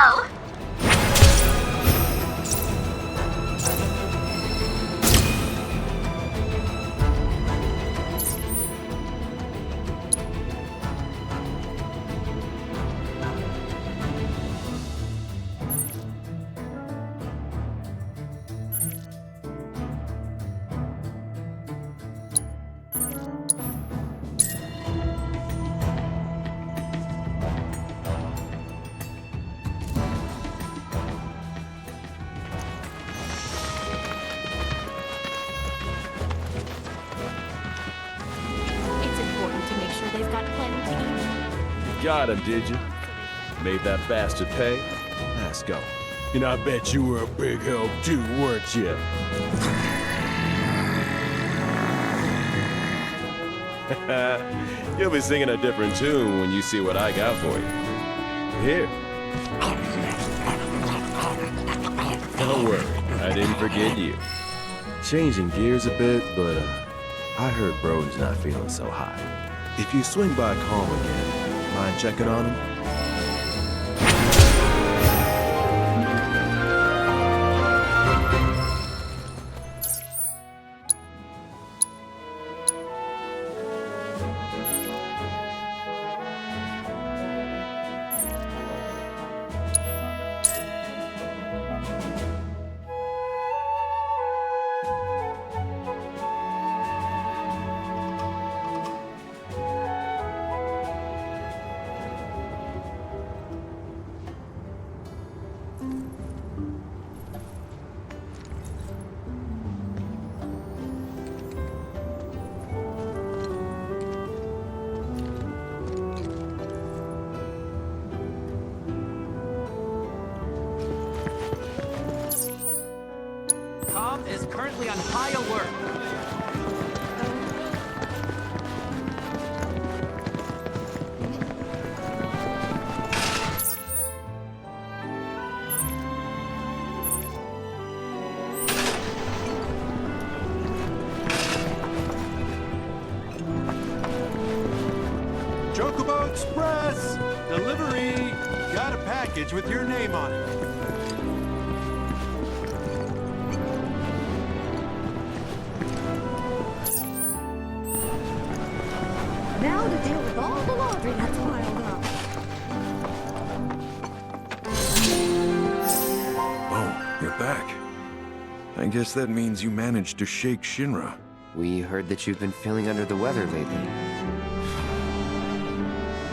It's important to make sure they've got plenty to eat. Got him, did you? Made that bastard pay? Let's go. And I bet you were a big help too, weren't you? You'll be singing a different tune when you see what I got for you. Here. Don't worry, I didn't forget you. Changing gears a bit, but I heard Broden's not feeling so hot. If you swing by Calm again, mind checking on him? Calm is currently on high alert. Chocobo Express! Delivery! Got a package with your name on it. Now to deal with all the laundry that's piled up. Oh, you're back. I guess that means you managed to shake Shinra. We heard that you've been feeling under the weather lately.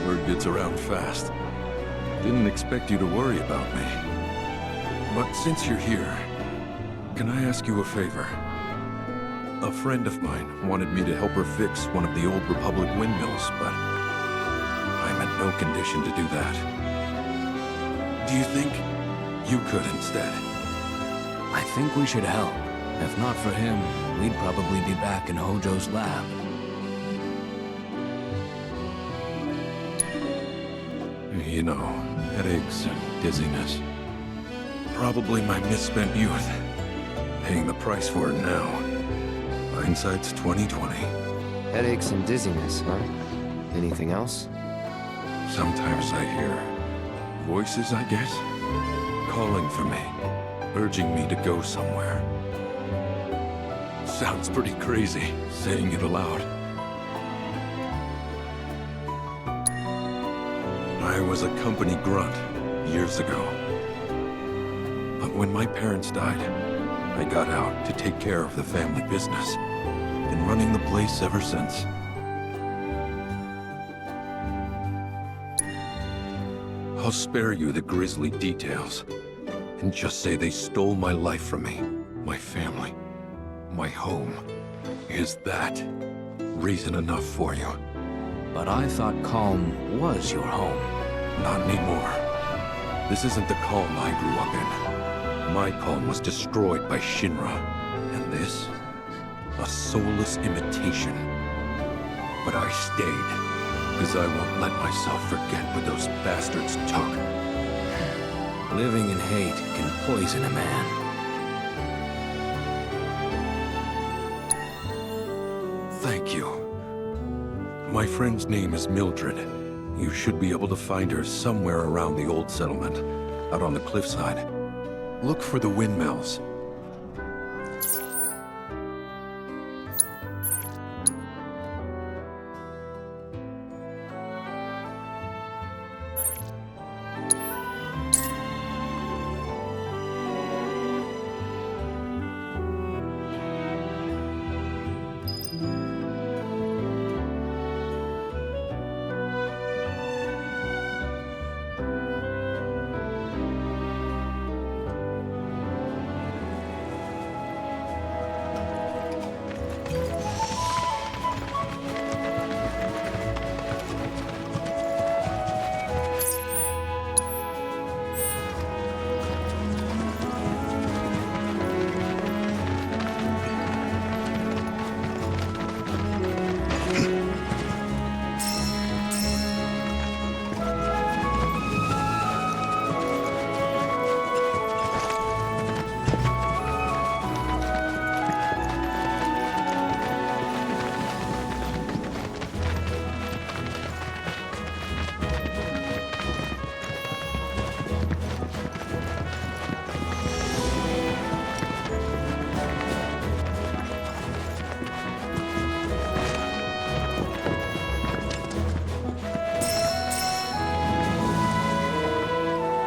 Word gets around fast. Didn't expect you to worry about me. But since you're here, can I ask you a favor? A friend of mine wanted me to help her fix one of the old Republic windmills, but I'm in no condition to do that. Do you think you could instead? I think we should help. If not for him, we'd probably be back in Hojo's lab. You know, headaches and dizziness. Probably my misspent youth. Paying the price for it now. Hindsight's 20/20. Headaches and dizziness, huh? Anything else? Sometimes I hear voices, I guess, calling for me, urging me to go somewhere. Sounds pretty crazy, saying it aloud. I was a company grunt years ago. But when my parents died, I got out to take care of the family business. Been running the place ever since. I'll spare you the grisly details, and just say they stole my life from me, my family, my home. Is that reason enough for you? But I thought Calm was your home. Not anymore. This isn't the Calm I grew up in. My Calm was destroyed by Shinra, and this, a soulless imitation. But I stayed, because I won't let myself forget what those bastards took. Living in hate can poison a man. Thank you. My friend's name is Mildred. You should be able to find her somewhere around the old settlement, out on the cliffside. Look for the windmills.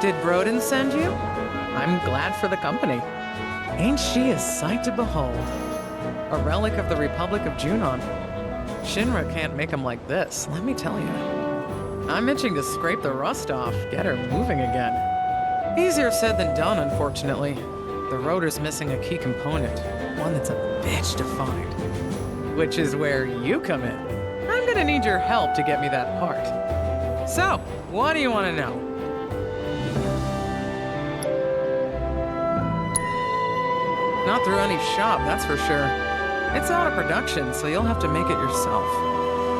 Did Broden send you? I'm glad for the company. Ain't she a sight to behold? A relic of the Republic of Junon. Shinra can't make 'em like this, let me tell you. I'm itching to scrape the rust off, get her moving again. Easier said than done, unfortunately. The rotor's missing a key component, one that's a bitch to find. Which is where you come in. I'm gonna need your help to get me that part. So, what do you want to know? Not through any shop, that's for sure. It's out of production, so you'll have to make it yourself.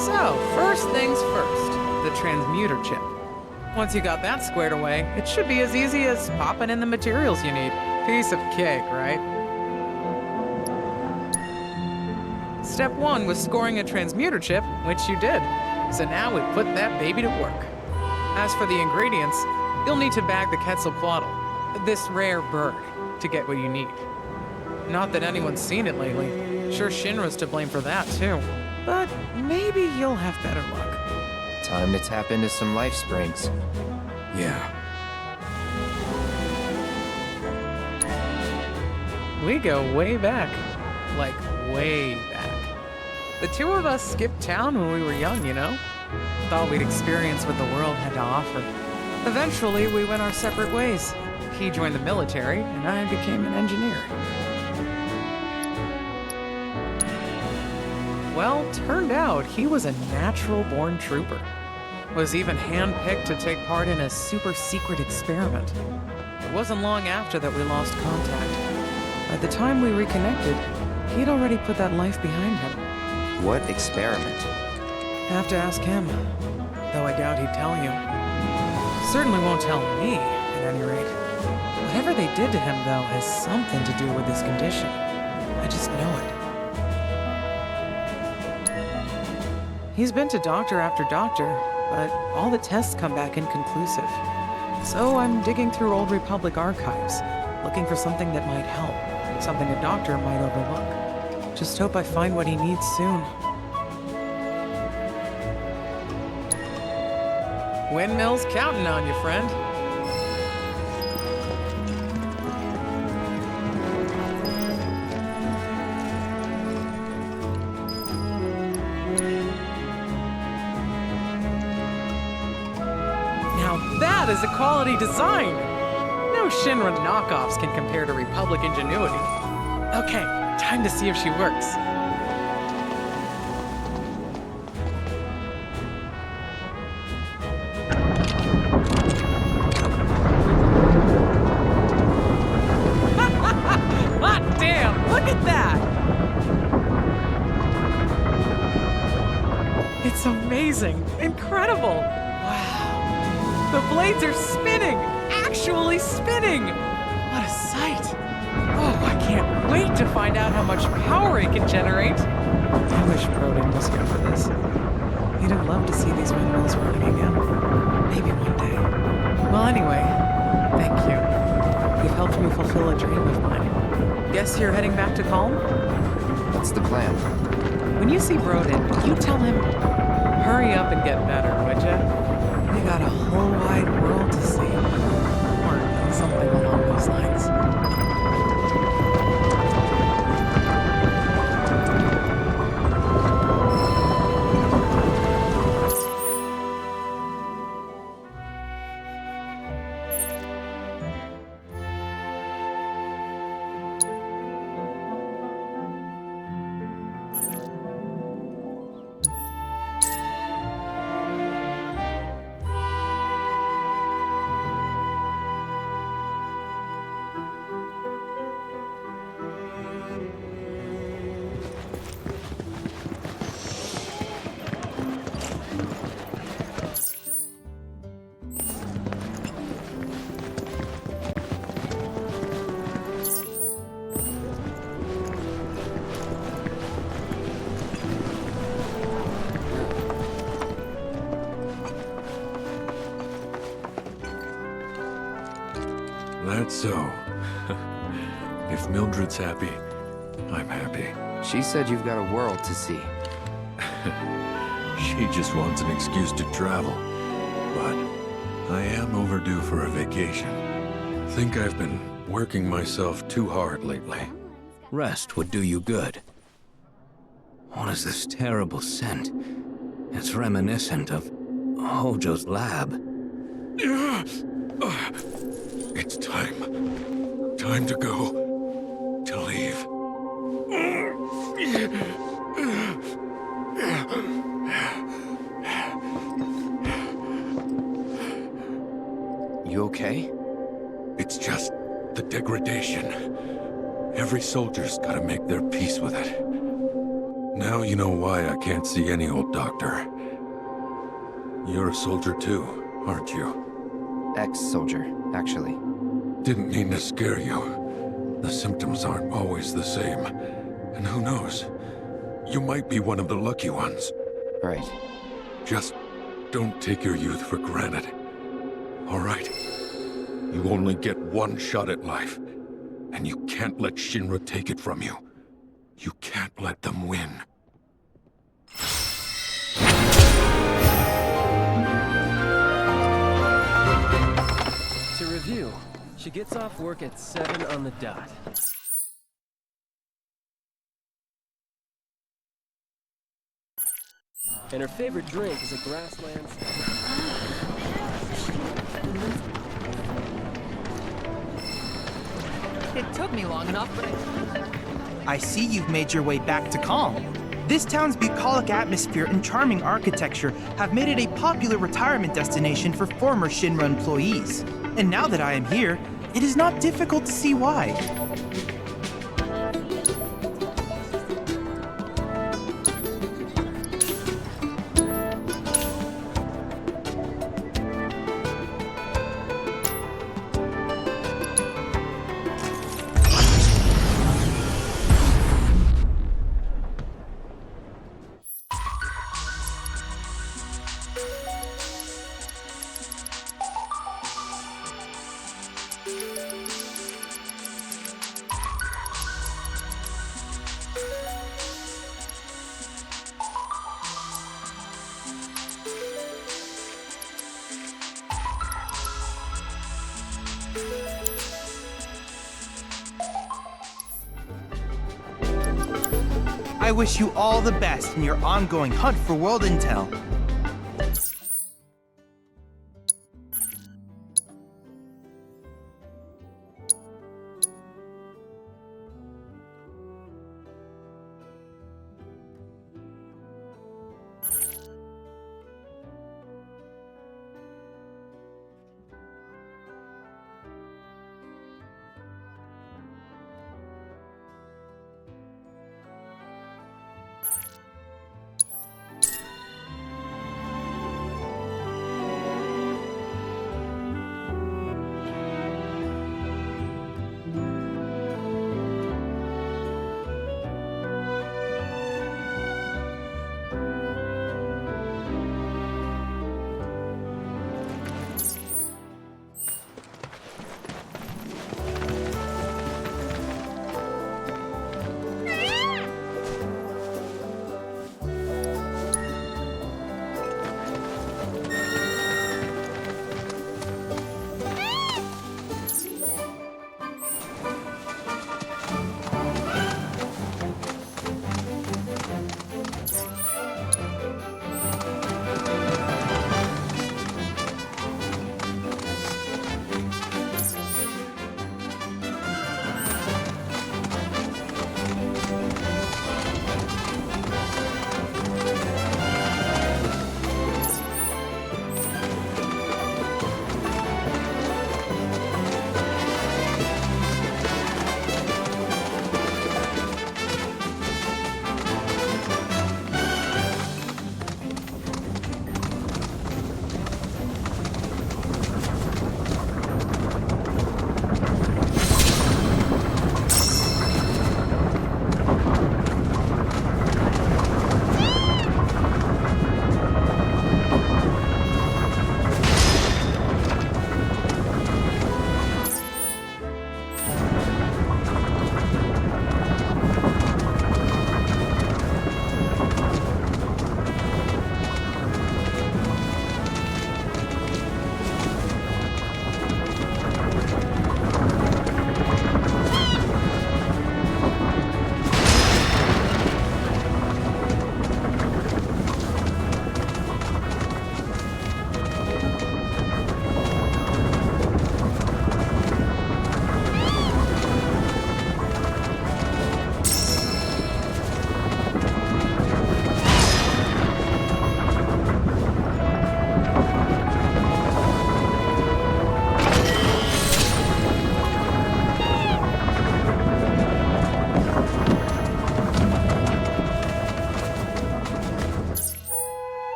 So, first things first, the transmuter chip. Once you got that squared away, it should be as easy as popping in the materials you need. Piece of cake, right? Step 1 was scoring a transmuter chip, which you did. So now we put that baby to work. As for the ingredients, you'll need to bag the Quetzalcoatl, this rare bird, to get what you need. Not that anyone's seen it lately. Sure, Shinra's to blame for that, too. But maybe you'll have better luck. Time to tap into some life springs. Yeah. We go way back. Like, way back. The two of us skipped town when we were young, you know? Thought we'd experience what the world had to offer. Eventually, we went our separate ways. He joined the military, and I became an engineer. Well, turned out he was a natural-born trooper. Was even handpicked to take part in a super-secret experiment. It wasn't long after that we lost contact. By the time we reconnected, he'd already put that life behind him. What experiment? Have to ask him, though I doubt he'd tell you. Certainly won't tell me, at any rate. Whatever they did to him, though, has something to do with his condition. I just know it. He's been to doctor after doctor, but all the tests come back inconclusive. So I'm digging through old Republic archives, looking for something that might help, something a doctor might overlook. Just hope I find what he needs soon. Windmill's counting on you, friend. Now that is a quality design! No Shinra knockoffs can compare to Republic ingenuity. Okay, time to see if she works. Hot damn, look at that! It's amazing, incredible! Wow, the blades are spinning, actually spinning! What a sight! Oh, I can't wait to find out how much power it can generate. I wish Broden was here for this. He'd have loved to see these windmills running again. Maybe one day. Well, anyway, thank you. You've helped me fulfill a dream of mine. Guess you're heading back to Calm? What's the plan? When you see Broden, you tell him, hurry up and get better, would ya? We got a whole wide world to see. Or something along those lines. That's so. If Mildred's happy, I'm happy. She said you've got a world to see. She just wants an excuse to travel. But I am overdue for a vacation. vacation. Think I've been working myself too hard lately. Rest would do you good. What is this terrible scent? It's reminiscent of Hojo's lab. It's time. Time to go. To leave. You okay? It's just the degradation. Every soldier's gotta make their peace with it. Now you know why I can't see any old doctor. You're a soldier too, aren't you? Ex-soldier, actually. Didn't mean to scare you. The symptoms aren't always the same. And who knows? You might be one of the lucky ones. Right. Just don't take your youth for granted. All right? You only get one shot at life. And you can't let Shinra take it from you. You can't let them win. To review, she gets off work at 7 on the dot. And her favorite drink is a grasslands. It took me long enough, but I see you've made your way back to Calm. This town's bucolic atmosphere and charming architecture have made it a popular retirement destination for former Shinra employees. And now that I am here, it is not difficult to see why. I wish you all the best in your ongoing hunt for world intel.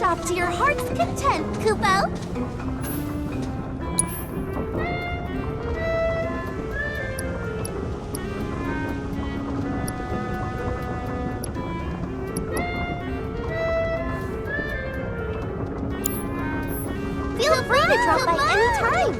shop to your heart's content, Kupo. Feel free to drop by any time.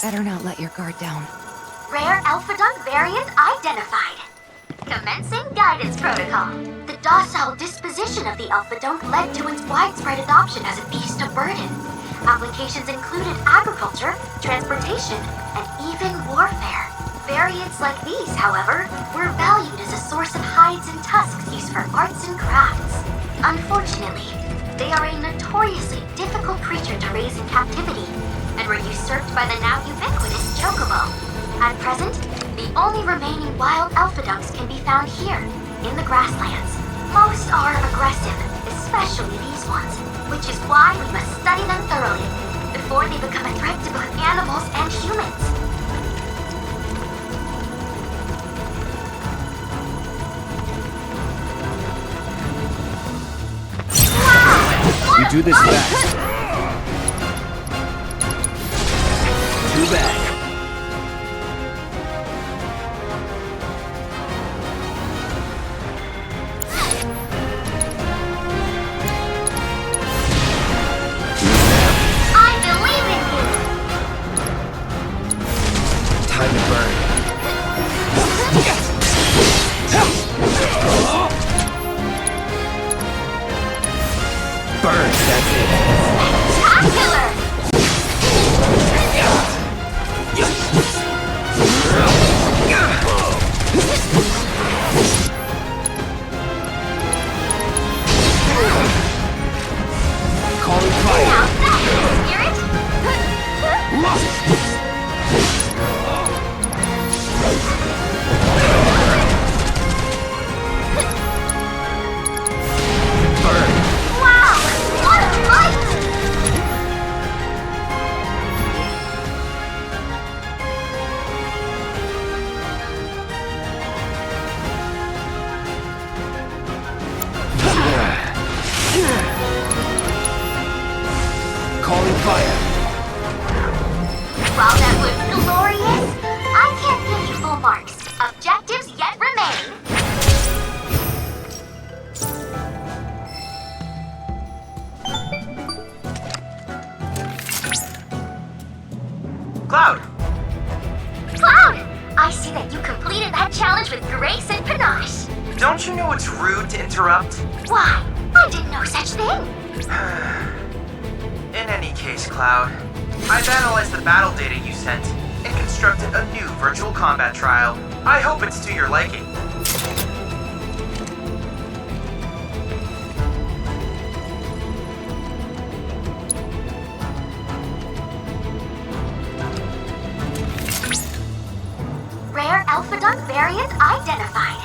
Better not let your guard down. Rare Alpha Dunk variant identified. Commencing guidance protocol. The docile disposition of the Alpha Dunk led to its widespread adoption as a beast of burden. Applications included agriculture, transportation, and even warfare. Variants like these, however, were valued as a source of hides and tusks used for arts and crafts. Unfortunately, they are a notoriously difficult creature to raise in captivity, and were usurped by the now ubiquitous Chocobo. At present, the only remaining wild Alpha Dunks can be found here, in the grasslands. Most are aggressive, especially these ones, which is why we must study them thoroughly before they become a threat to both animals and humans. You do this fast. Too bad. I believe in you! Time to burn. Burn, that's it. Spectacular! Calling fire. Now that, Spirit! Burn. Wow! What a fight! Calling fire. While that was glorious, I can't give you full marks. Objectives yet remain. Cloud! Cloud! I see that you completed that challenge with grace and panache. Don't you know it's rude to interrupt? Why? I didn't know such thing. In any case, Cloud, I've analyzed the battle data you sent and constructed a new virtual combat trial. I hope it's to your liking. Rare Alpha Dunk variant identified.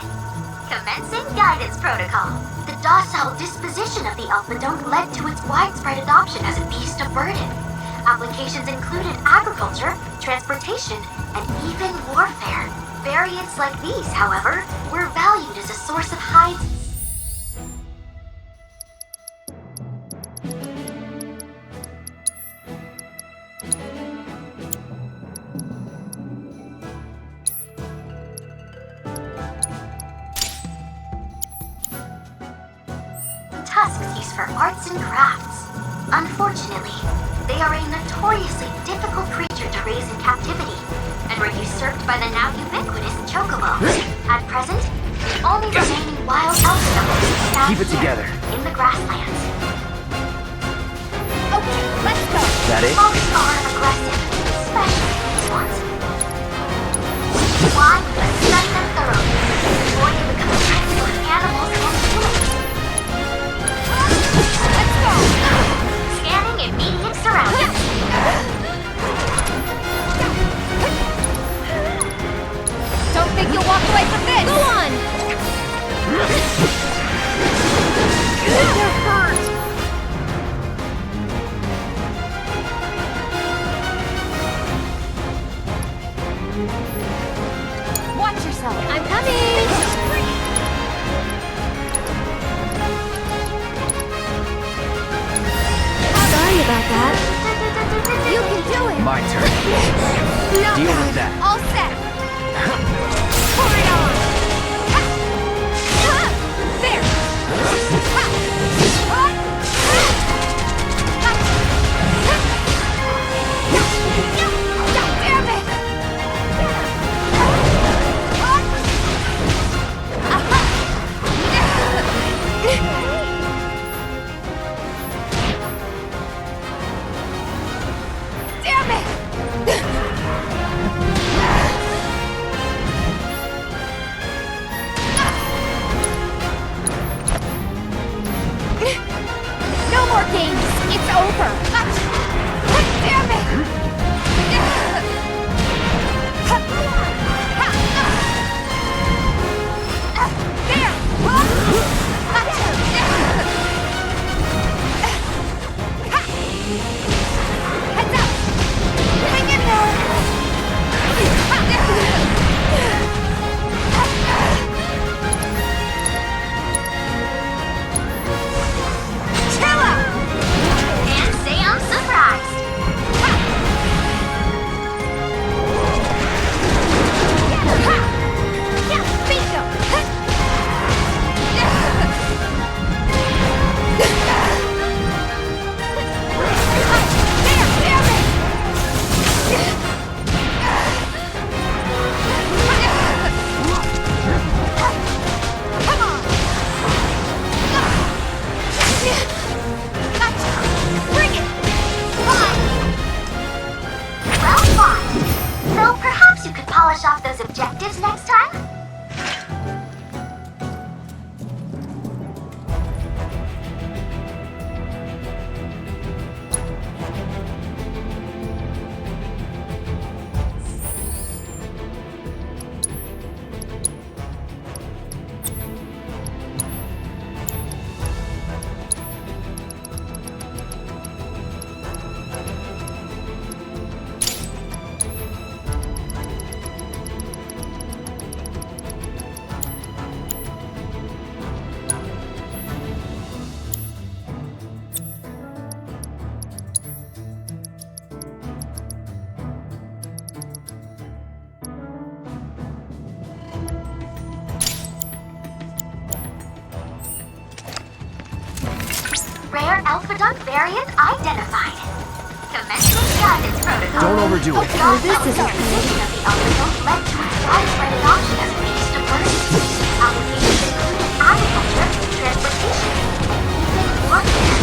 Commencing guidance protocol. The docile disposition of the Alpha Dunk led to its widespread adoption as a beast of burden. Applications included agriculture, transportation, and even warfare. Variants like these, however, were valued as a source of hides. Tusks used for arts and crafts. Unfortunately, they are a notoriously difficult creature to raise in captivity, and were usurped by the now ubiquitous Chocobo. At present, The only remaining wild alphabet is found Keep it here, together. in the grasslands. Okay, let's go. That it? Most are aggressive, especially these ones. Why we must study them thoroughly before they become friends with animals and humans. Let's go. Scanning immediate surroundings. Don't think you'll walk away from this. Go on. They're hurt. Watch yourself. I'm coming. Sorry about that. You can do it. My turn. Not Deal bad. with that. All set. Pour it on. Ha. Ha. There. Ha. Ha. Damn it. Damn it. No more games. It's over. Damn it. There. Heads up. Hang in there. Chill out. And say I'm surprised. Well, fine. So perhaps you could polish off those objectives next time? Rare Alpha-Dunk variant identified. Commencing guidance protocol. Don't overdo it. Oh, this is a precision of the Alpha-Dunk led to its widespread adoption as a means to emergency. Applications including agriculture and transportation. Even more rare.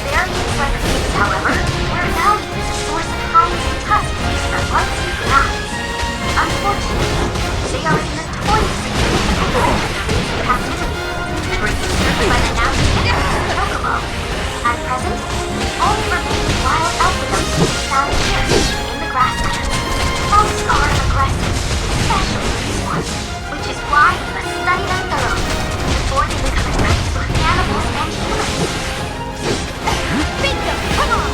Variants like these, however, were now used as a source of hides and tusks used for hunts and crafts. Unfortunately, they are a notoriously difficult captivity. Researched by the now Chocobo. At present, only remaining wild alpha-dunks can be found here, in the grasslands. Most are aggressive, especially these ones, which is why we must study them thoroughly before they become friends with animals and humans. Bingo! Come on!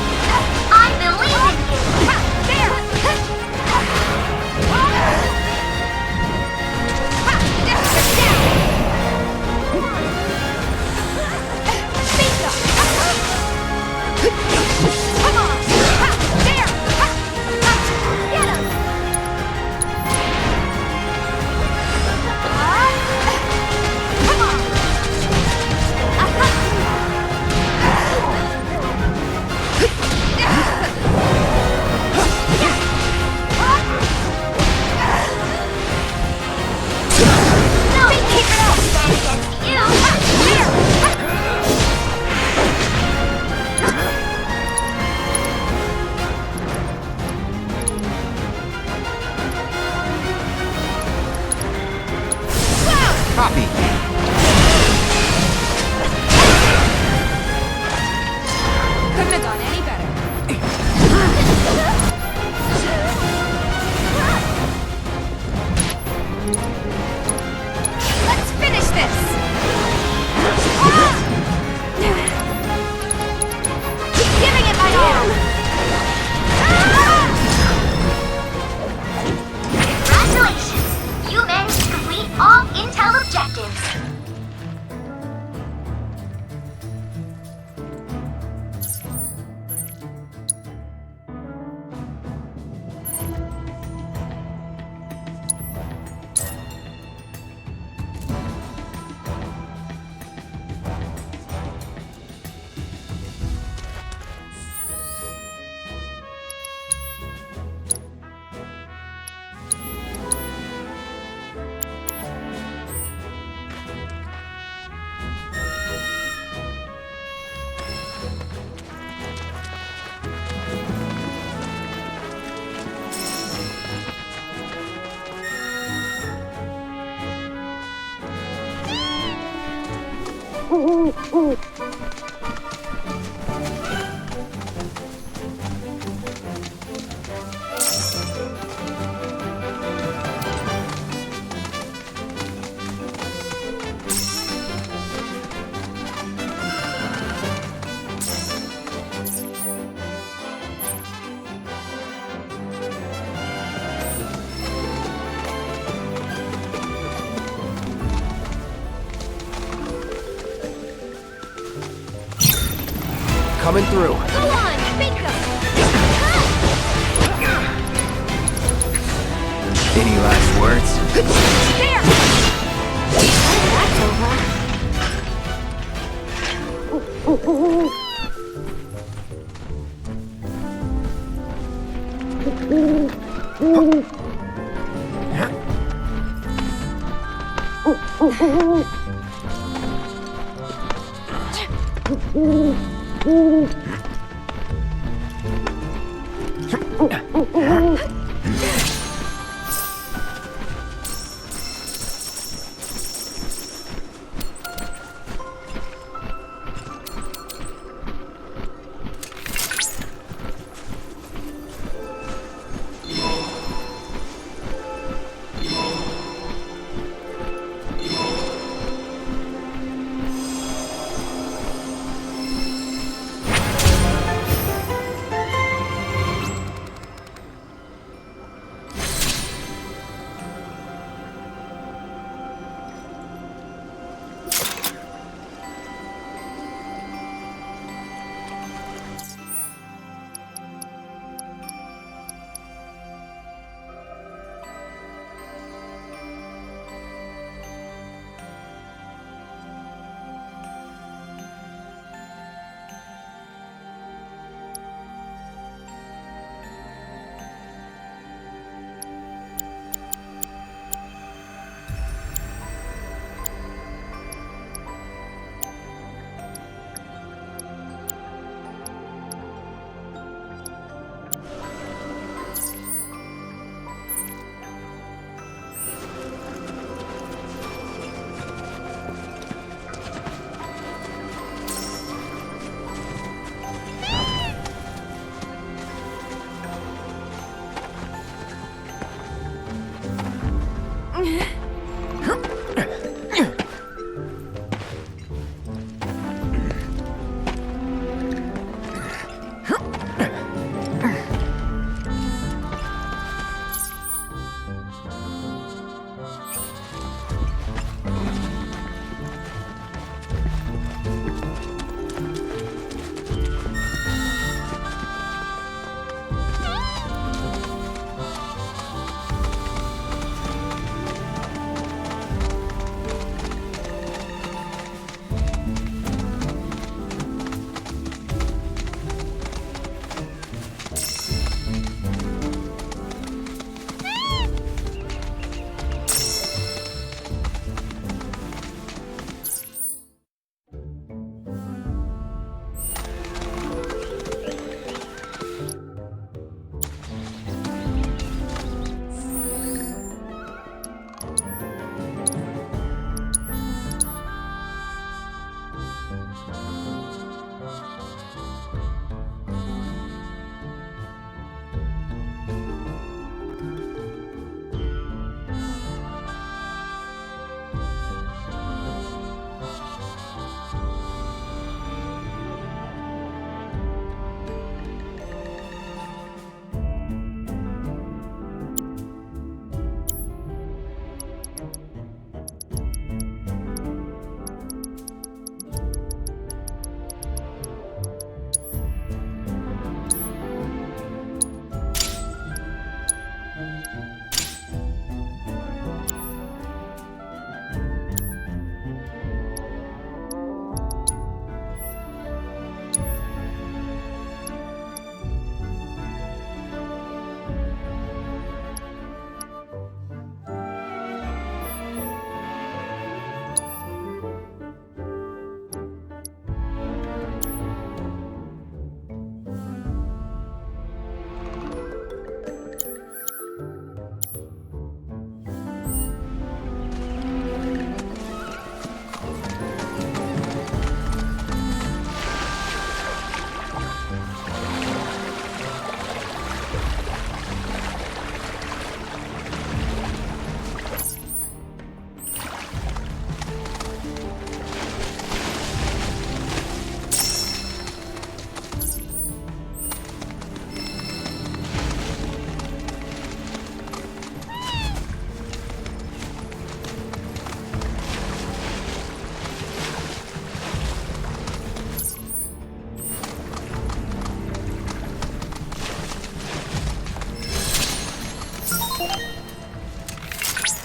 Coming through. Go on, bingo! Any last words? There! That's over.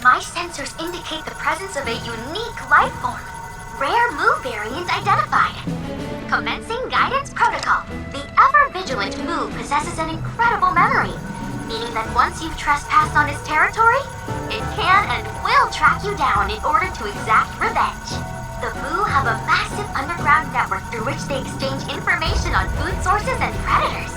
My sensors indicate the presence of a unique life form. Rare Moo variant identified. Commencing guidance protocol. The ever-vigilant Moo possesses an incredible memory, meaning that once you've trespassed on its territory, it can and will track you down in order to exact revenge. The Moo have a massive underground network through which they exchange information on food sources and predators.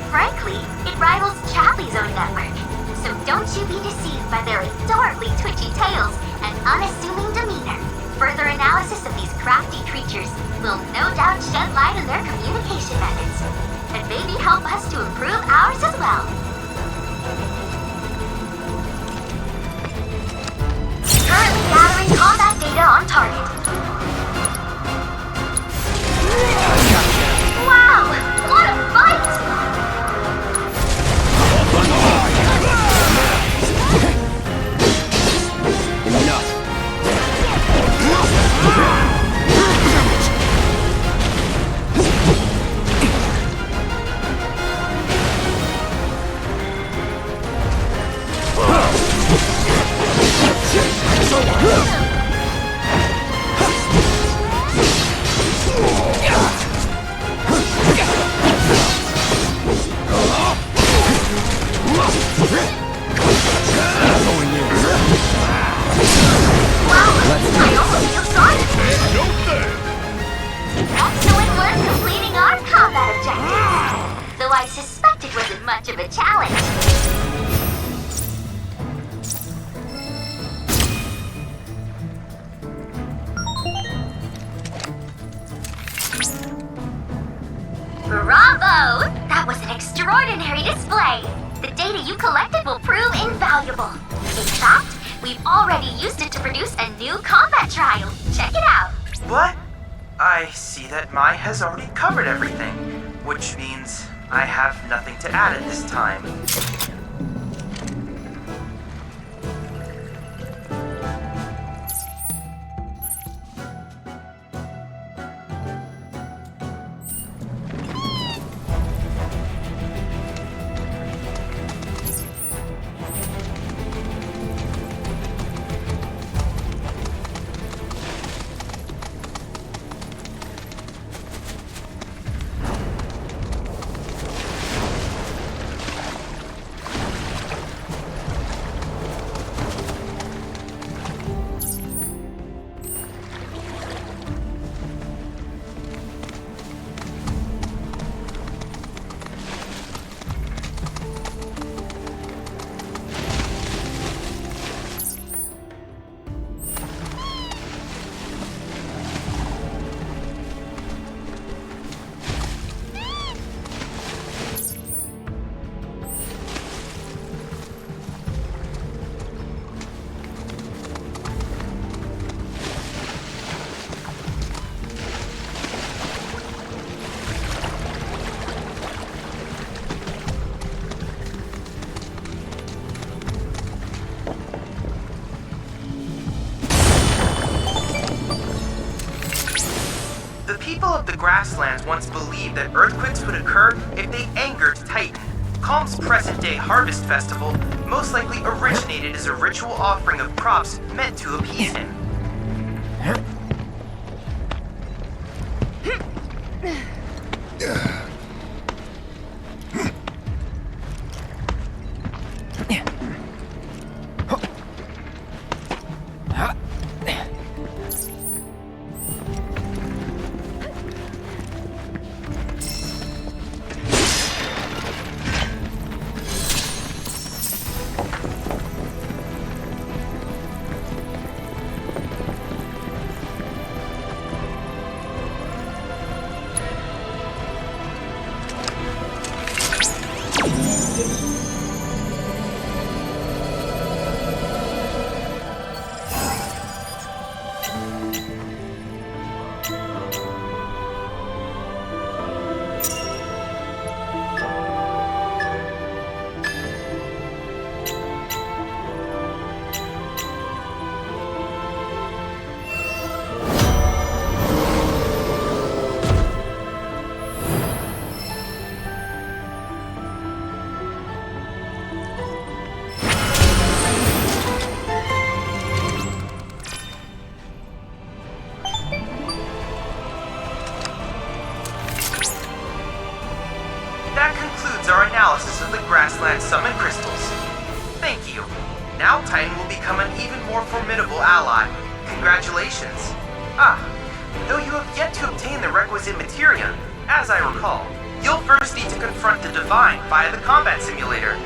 Frankly, it rivals Chappie's own network. So don't you be deceived by their adorably twitchy tails and unassuming demeanor. Further analysis of these crafty creatures will no doubt shed light on their communication methods, and maybe help us to improve ours as well. Currently gathering combat data on target. Wow! What a fight! Excellent work completing our combat objectives, though I suspect it wasn't much of a challenge. Bravo! That was an extraordinary display. The data you collected will prove invaluable. In fact, we've already used it to produce a new combat trial. Check it out. What? I see that Mai has already covered everything, which means I have nothing to add at this time. People of the grasslands once believed that earthquakes would occur if they angered Titan. Calm's present-day harvest festival most likely originated as a ritual offering of crops meant to appease him. wasteland summon crystals. Thank you. Now Titan will become an even more formidable ally. Congratulations. Though you have yet to obtain the requisite materia, as I recall, you'll first need to confront the Divine via the combat simulator.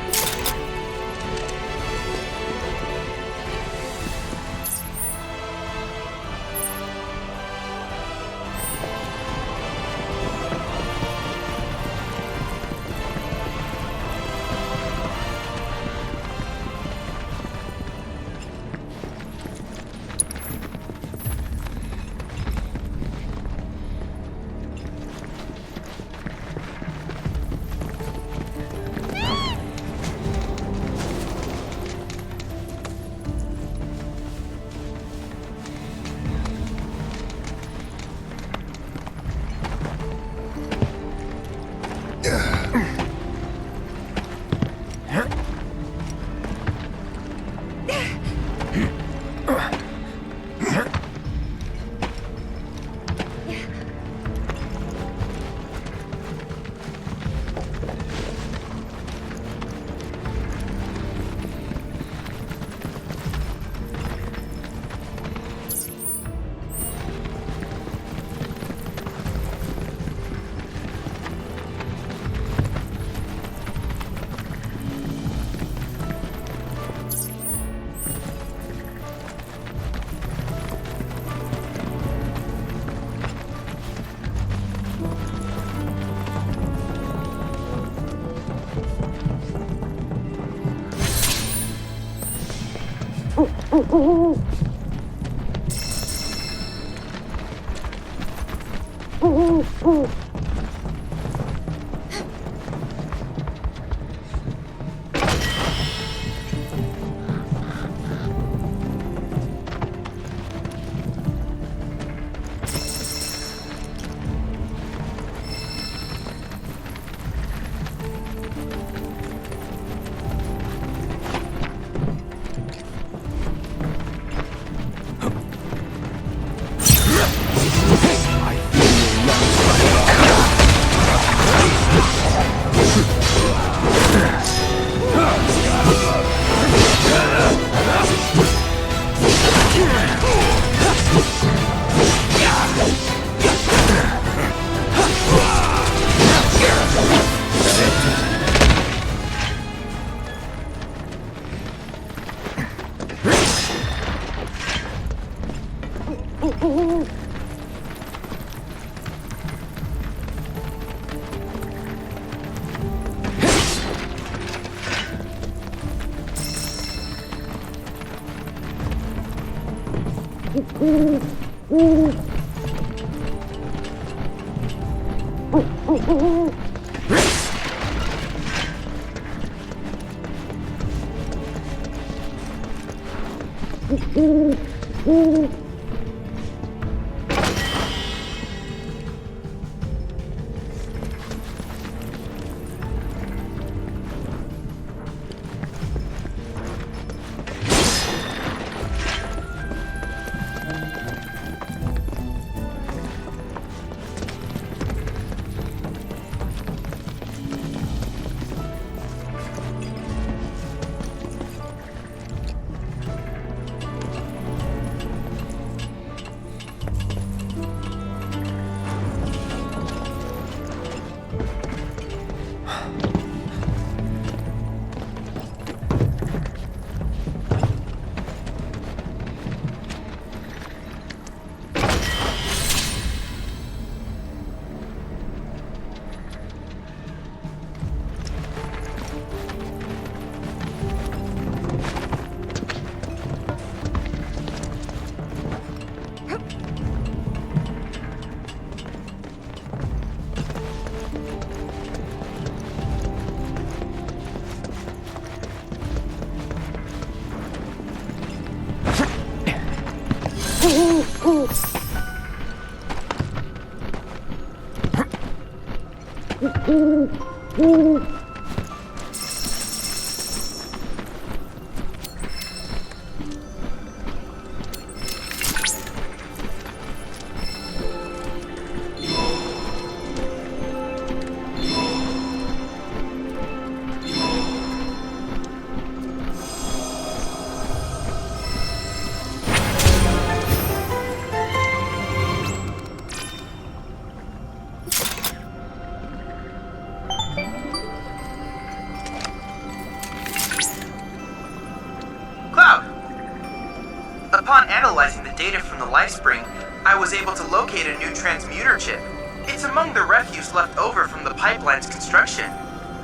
analyzing the data from the Lifespring, I was able to locate a new transmuter chip. It's among the refuse left over from the pipeline's construction.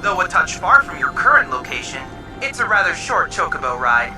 Though a touch far from your current location, it's a rather short chocobo ride.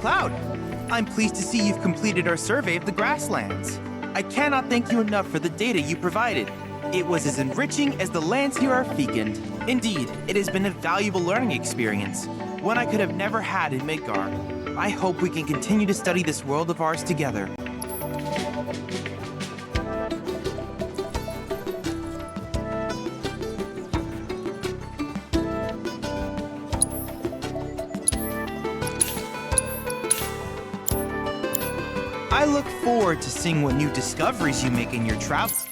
Cloud, I'm pleased to see you've completed our survey of the grasslands. I cannot thank you enough for the data you provided. It was as enriching as the lands here are fecund. Indeed, it has been a valuable learning experience, one I could have never had in Midgar. I hope we can continue to study this world of ours together. I look forward to seeing what new discoveries you make in your travels.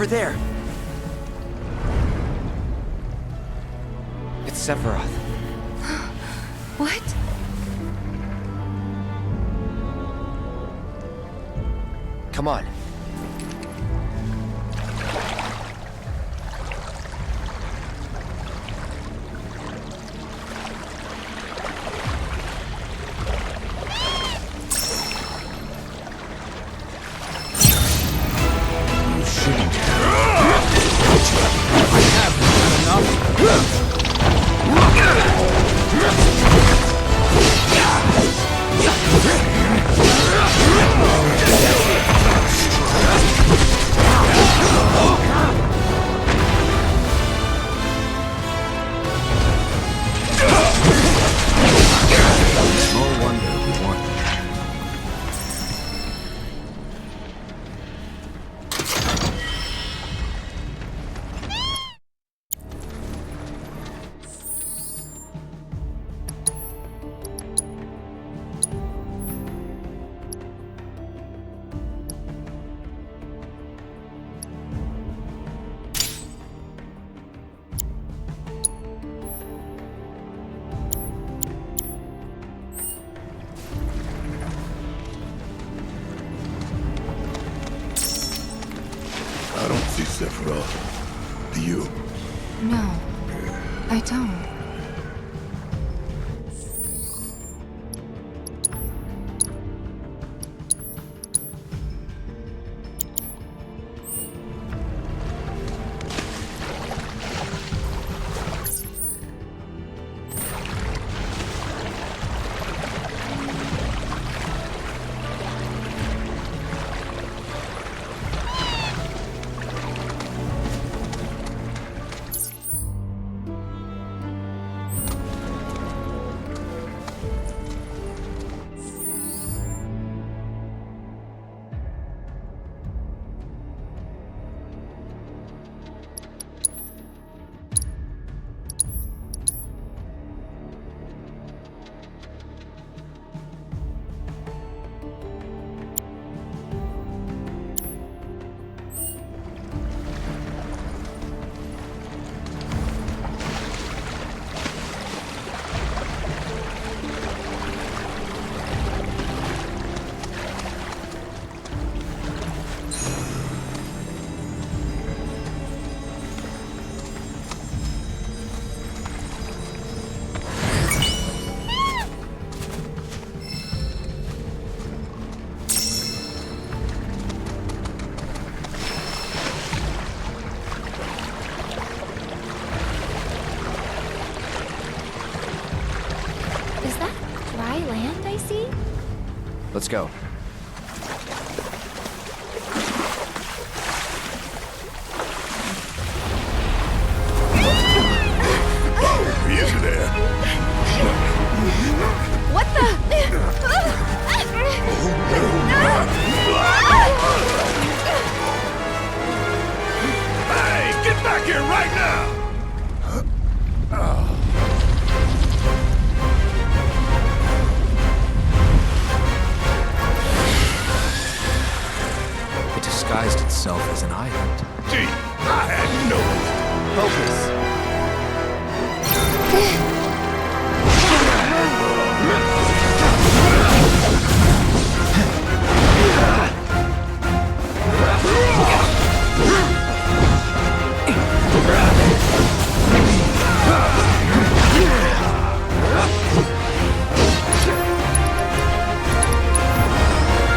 Over there! It's Sephiroth. What? Come on. You shouldn't have. I haven't had enough. No wonder we want them. I don't see Sephiroth. Do you? No, I don't. Is that dry land I see? Let's go. He is there. What the? Hey, get back here right now! It disguised itself as an island. Gee, I had no Focus.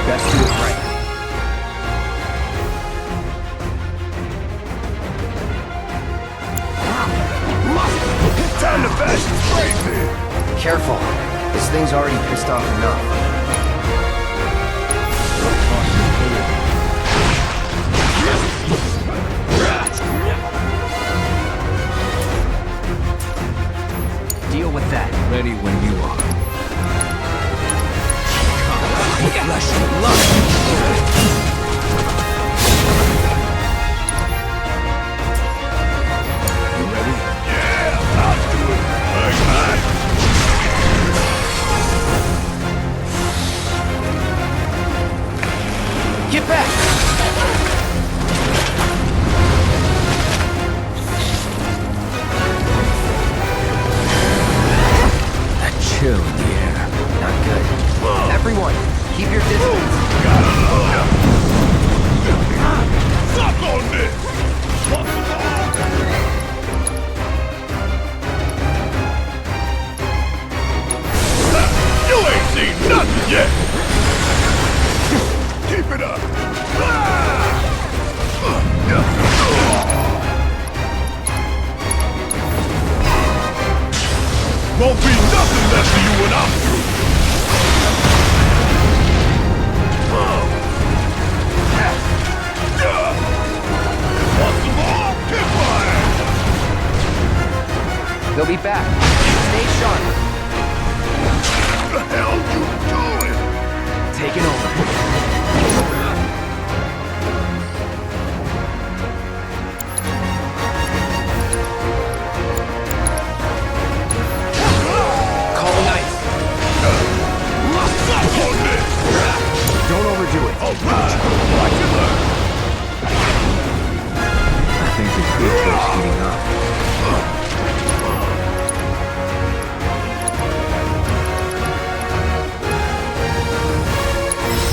Best do it right. time to bash the spray pin. Careful. This thing's already pissed off enough. Deal with that. Ready when you are. Flesh and blood. You ready? Yeah, I'll do it. Get back! Won't be nothing left for you when I'm through. Want some more? Kick my ass! They'll be back. Stay sharp. What the hell you doing? Taking over. Calling ice. What's up on this? Don't overdo it. All right. Watch it learn. I think the creature's heating up.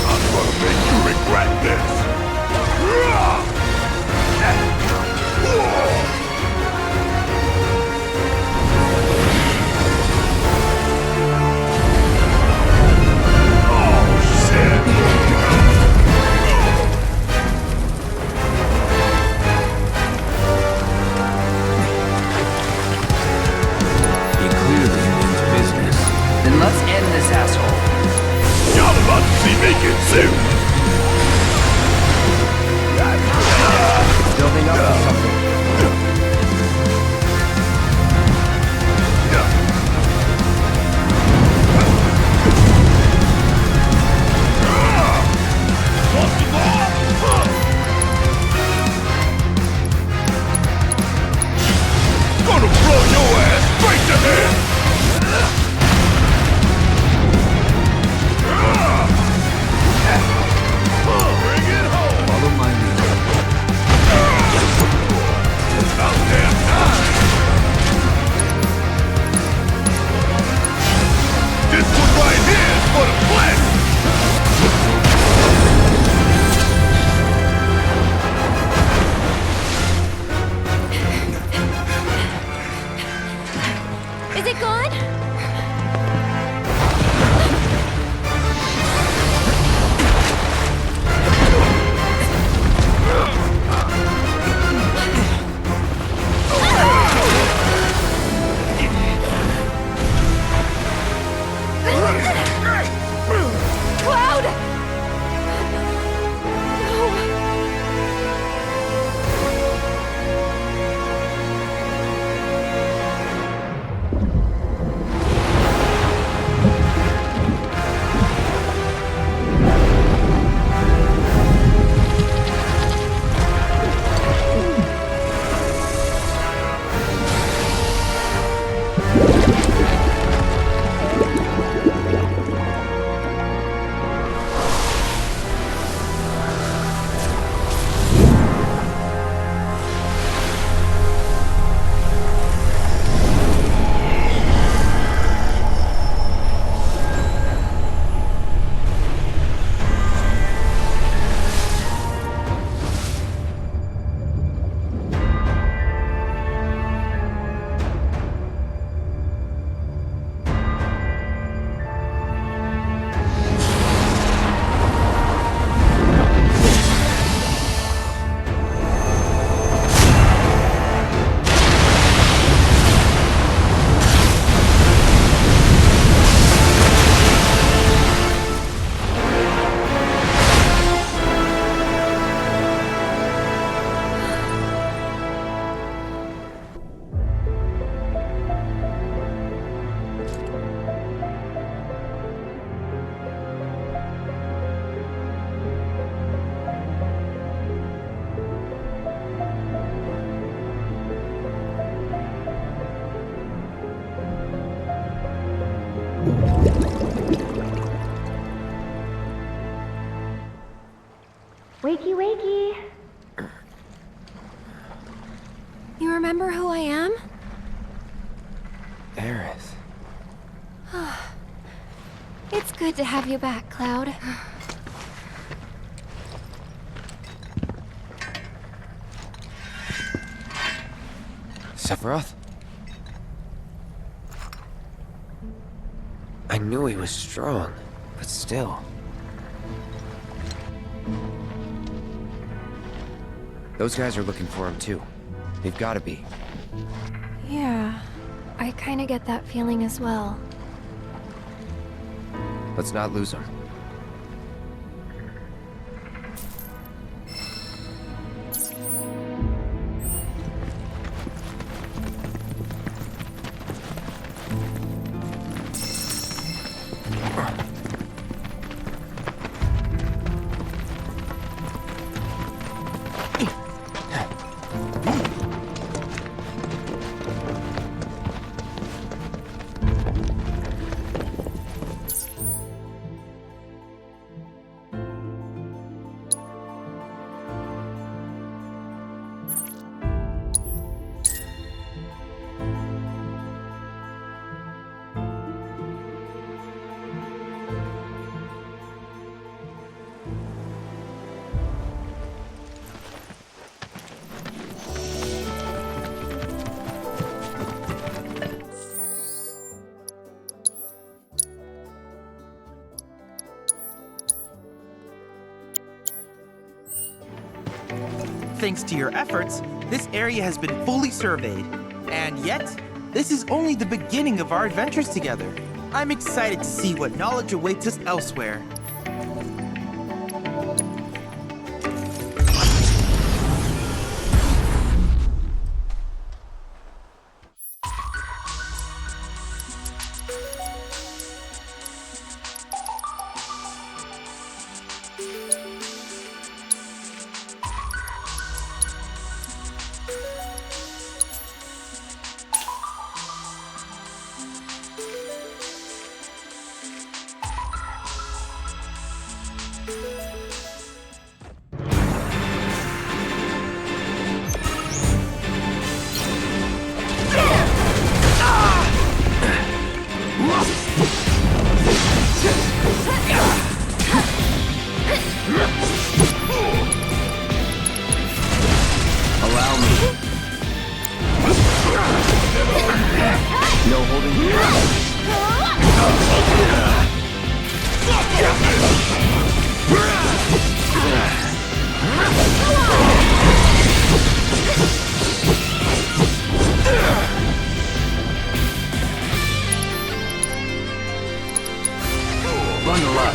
I'm gonna make you regret this. Oh, shit. He clearly means business. Then let's end this asshole. Y'all about to see me get serious. Building up to something. Gonna blow your ass straight to hell! Bring it home! Follow my lead. About damn time! This one right here is for the planet! Is it gone? Cloud! Wakey, wakey. You remember who I am? Aerith. It's good to have you back, Cloud. Sephiroth? I knew he was strong, but still. Those guys are looking for him too. They've got to be. Yeah, I kinda get that feeling as well. Let's not lose her. Thanks to your efforts, this area has been fully surveyed. And yet, this is only the beginning of our adventures together. I'm excited to see what knowledge awaits us elsewhere. Allow me. No holding Bundle up.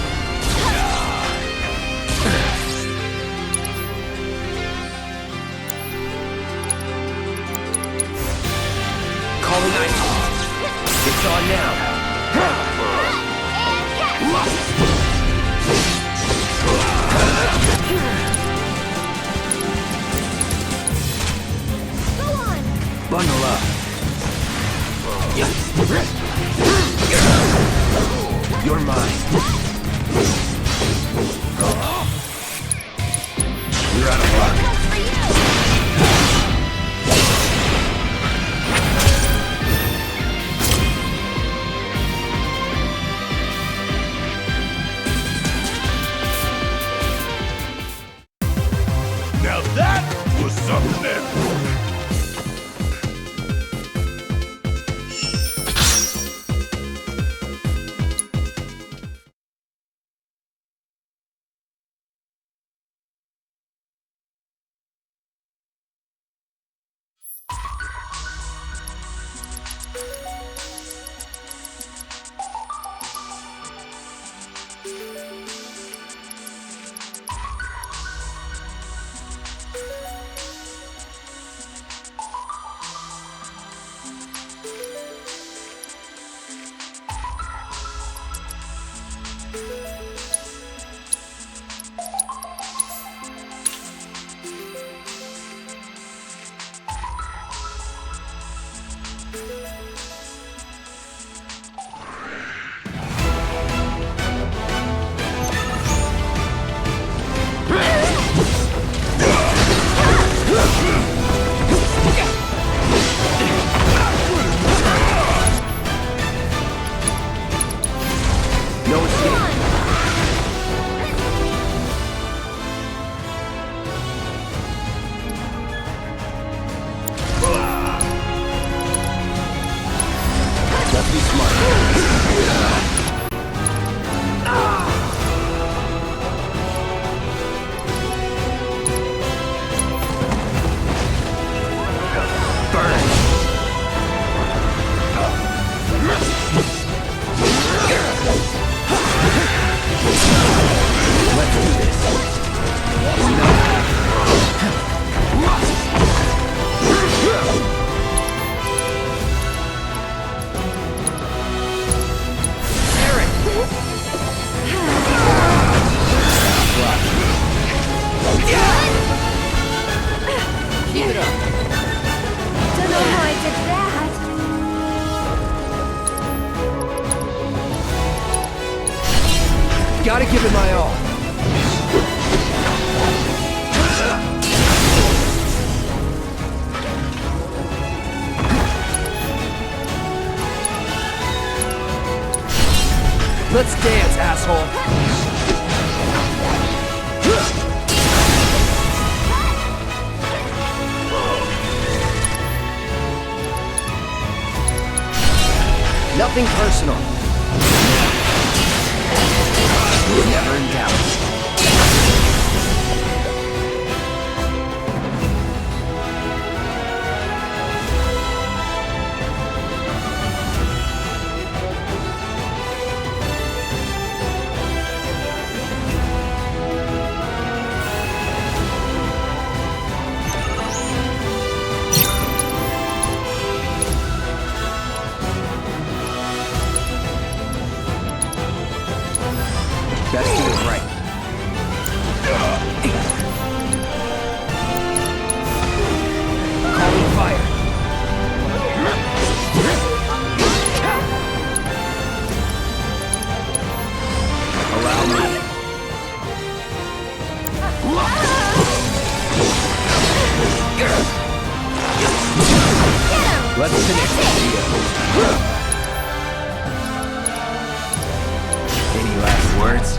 Calling night. It's on now. Bundle up. You're mine. You're out of luck. Now that was something. No escape. Gotta give it my all. Let's dance, asshole. Nothing personal. Never in doubt. Best do it right. Calling fire. Allow me. Let's finish this deal. Any last words?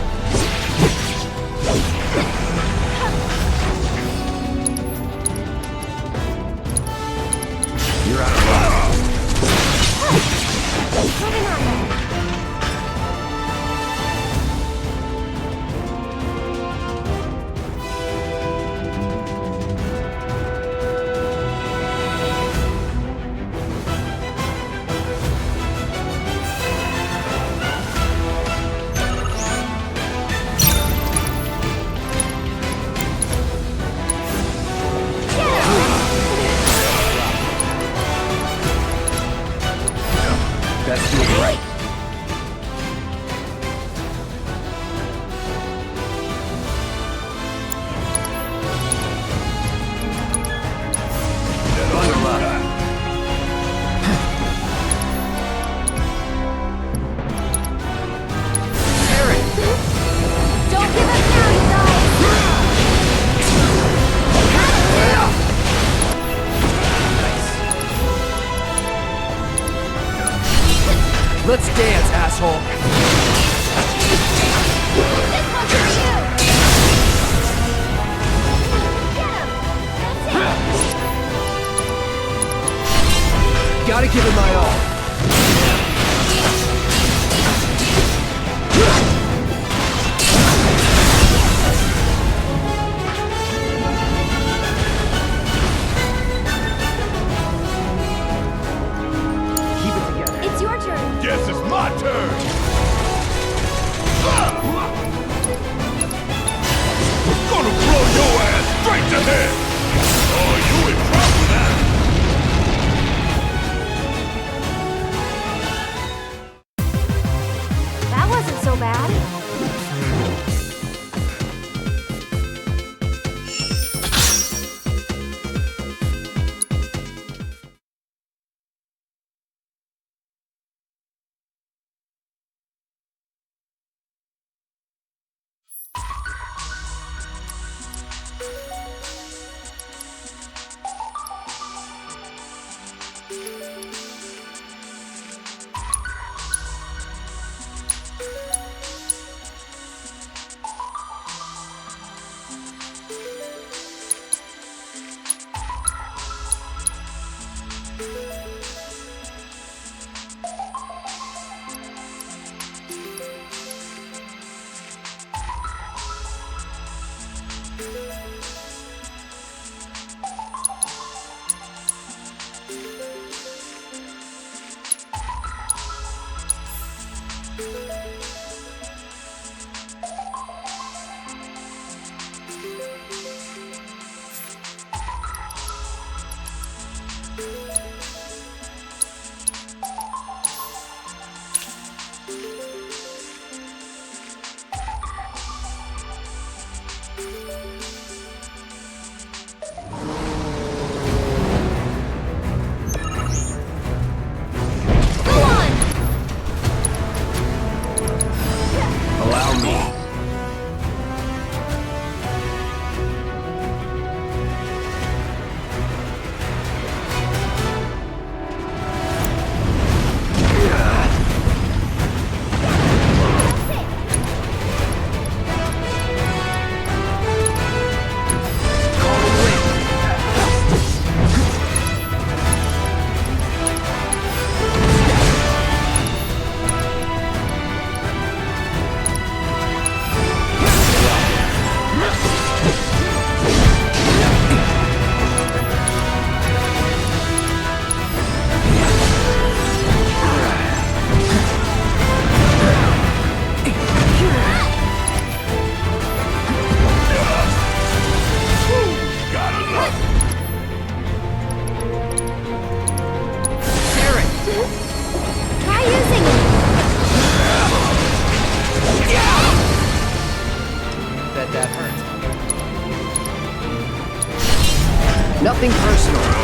You're out of luck. Moving on then. Best do it right. Bundle up. Don't give up now, you Let's dance, asshole. Gotta give it my all. It's your turn. Guess it's my turn! Gonna blow your ass straight to hell! Oh, you in trouble now! That wasn't so bad. Nothing personal.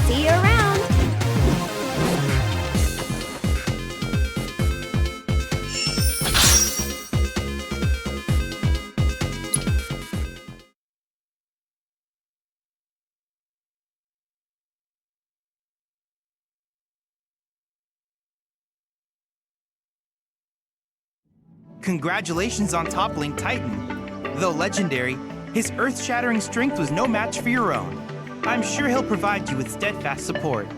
See you around! Congratulations on toppling Titan. Though legendary, his earth-shattering strength was no match for your own. I'm sure he'll provide you with steadfast support.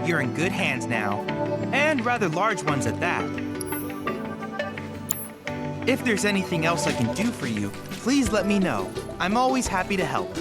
You're in good hands now, and rather large ones at that. If there's anything else I can do for you, please let me know. I'm always happy to help.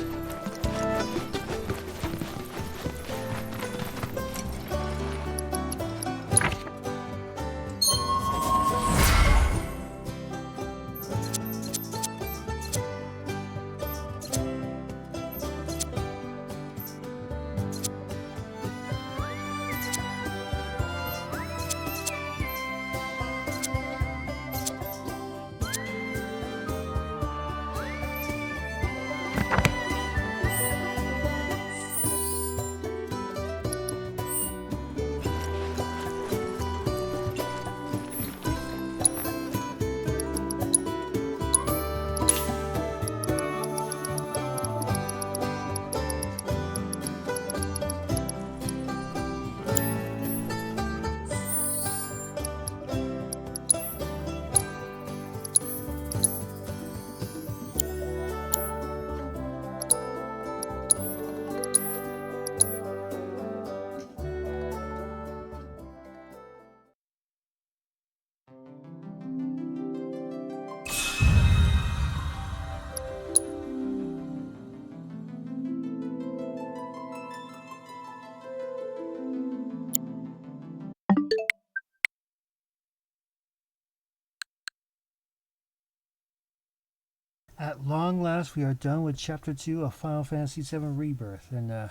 At long last, we are done with Chapter 2 of Final Fantasy VII Rebirth, and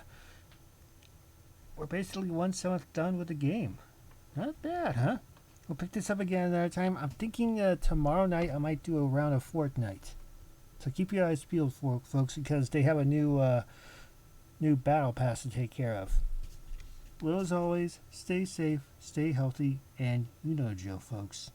we're basically 1/7 done with the game. Not bad, huh? We'll pick this up again another time. I'm thinking tomorrow night I might do a round of Fortnite. So keep your eyes peeled for folks, because they have a new battle pass to take care of. Well, as always, stay safe, stay healthy, and you know Joe, folks.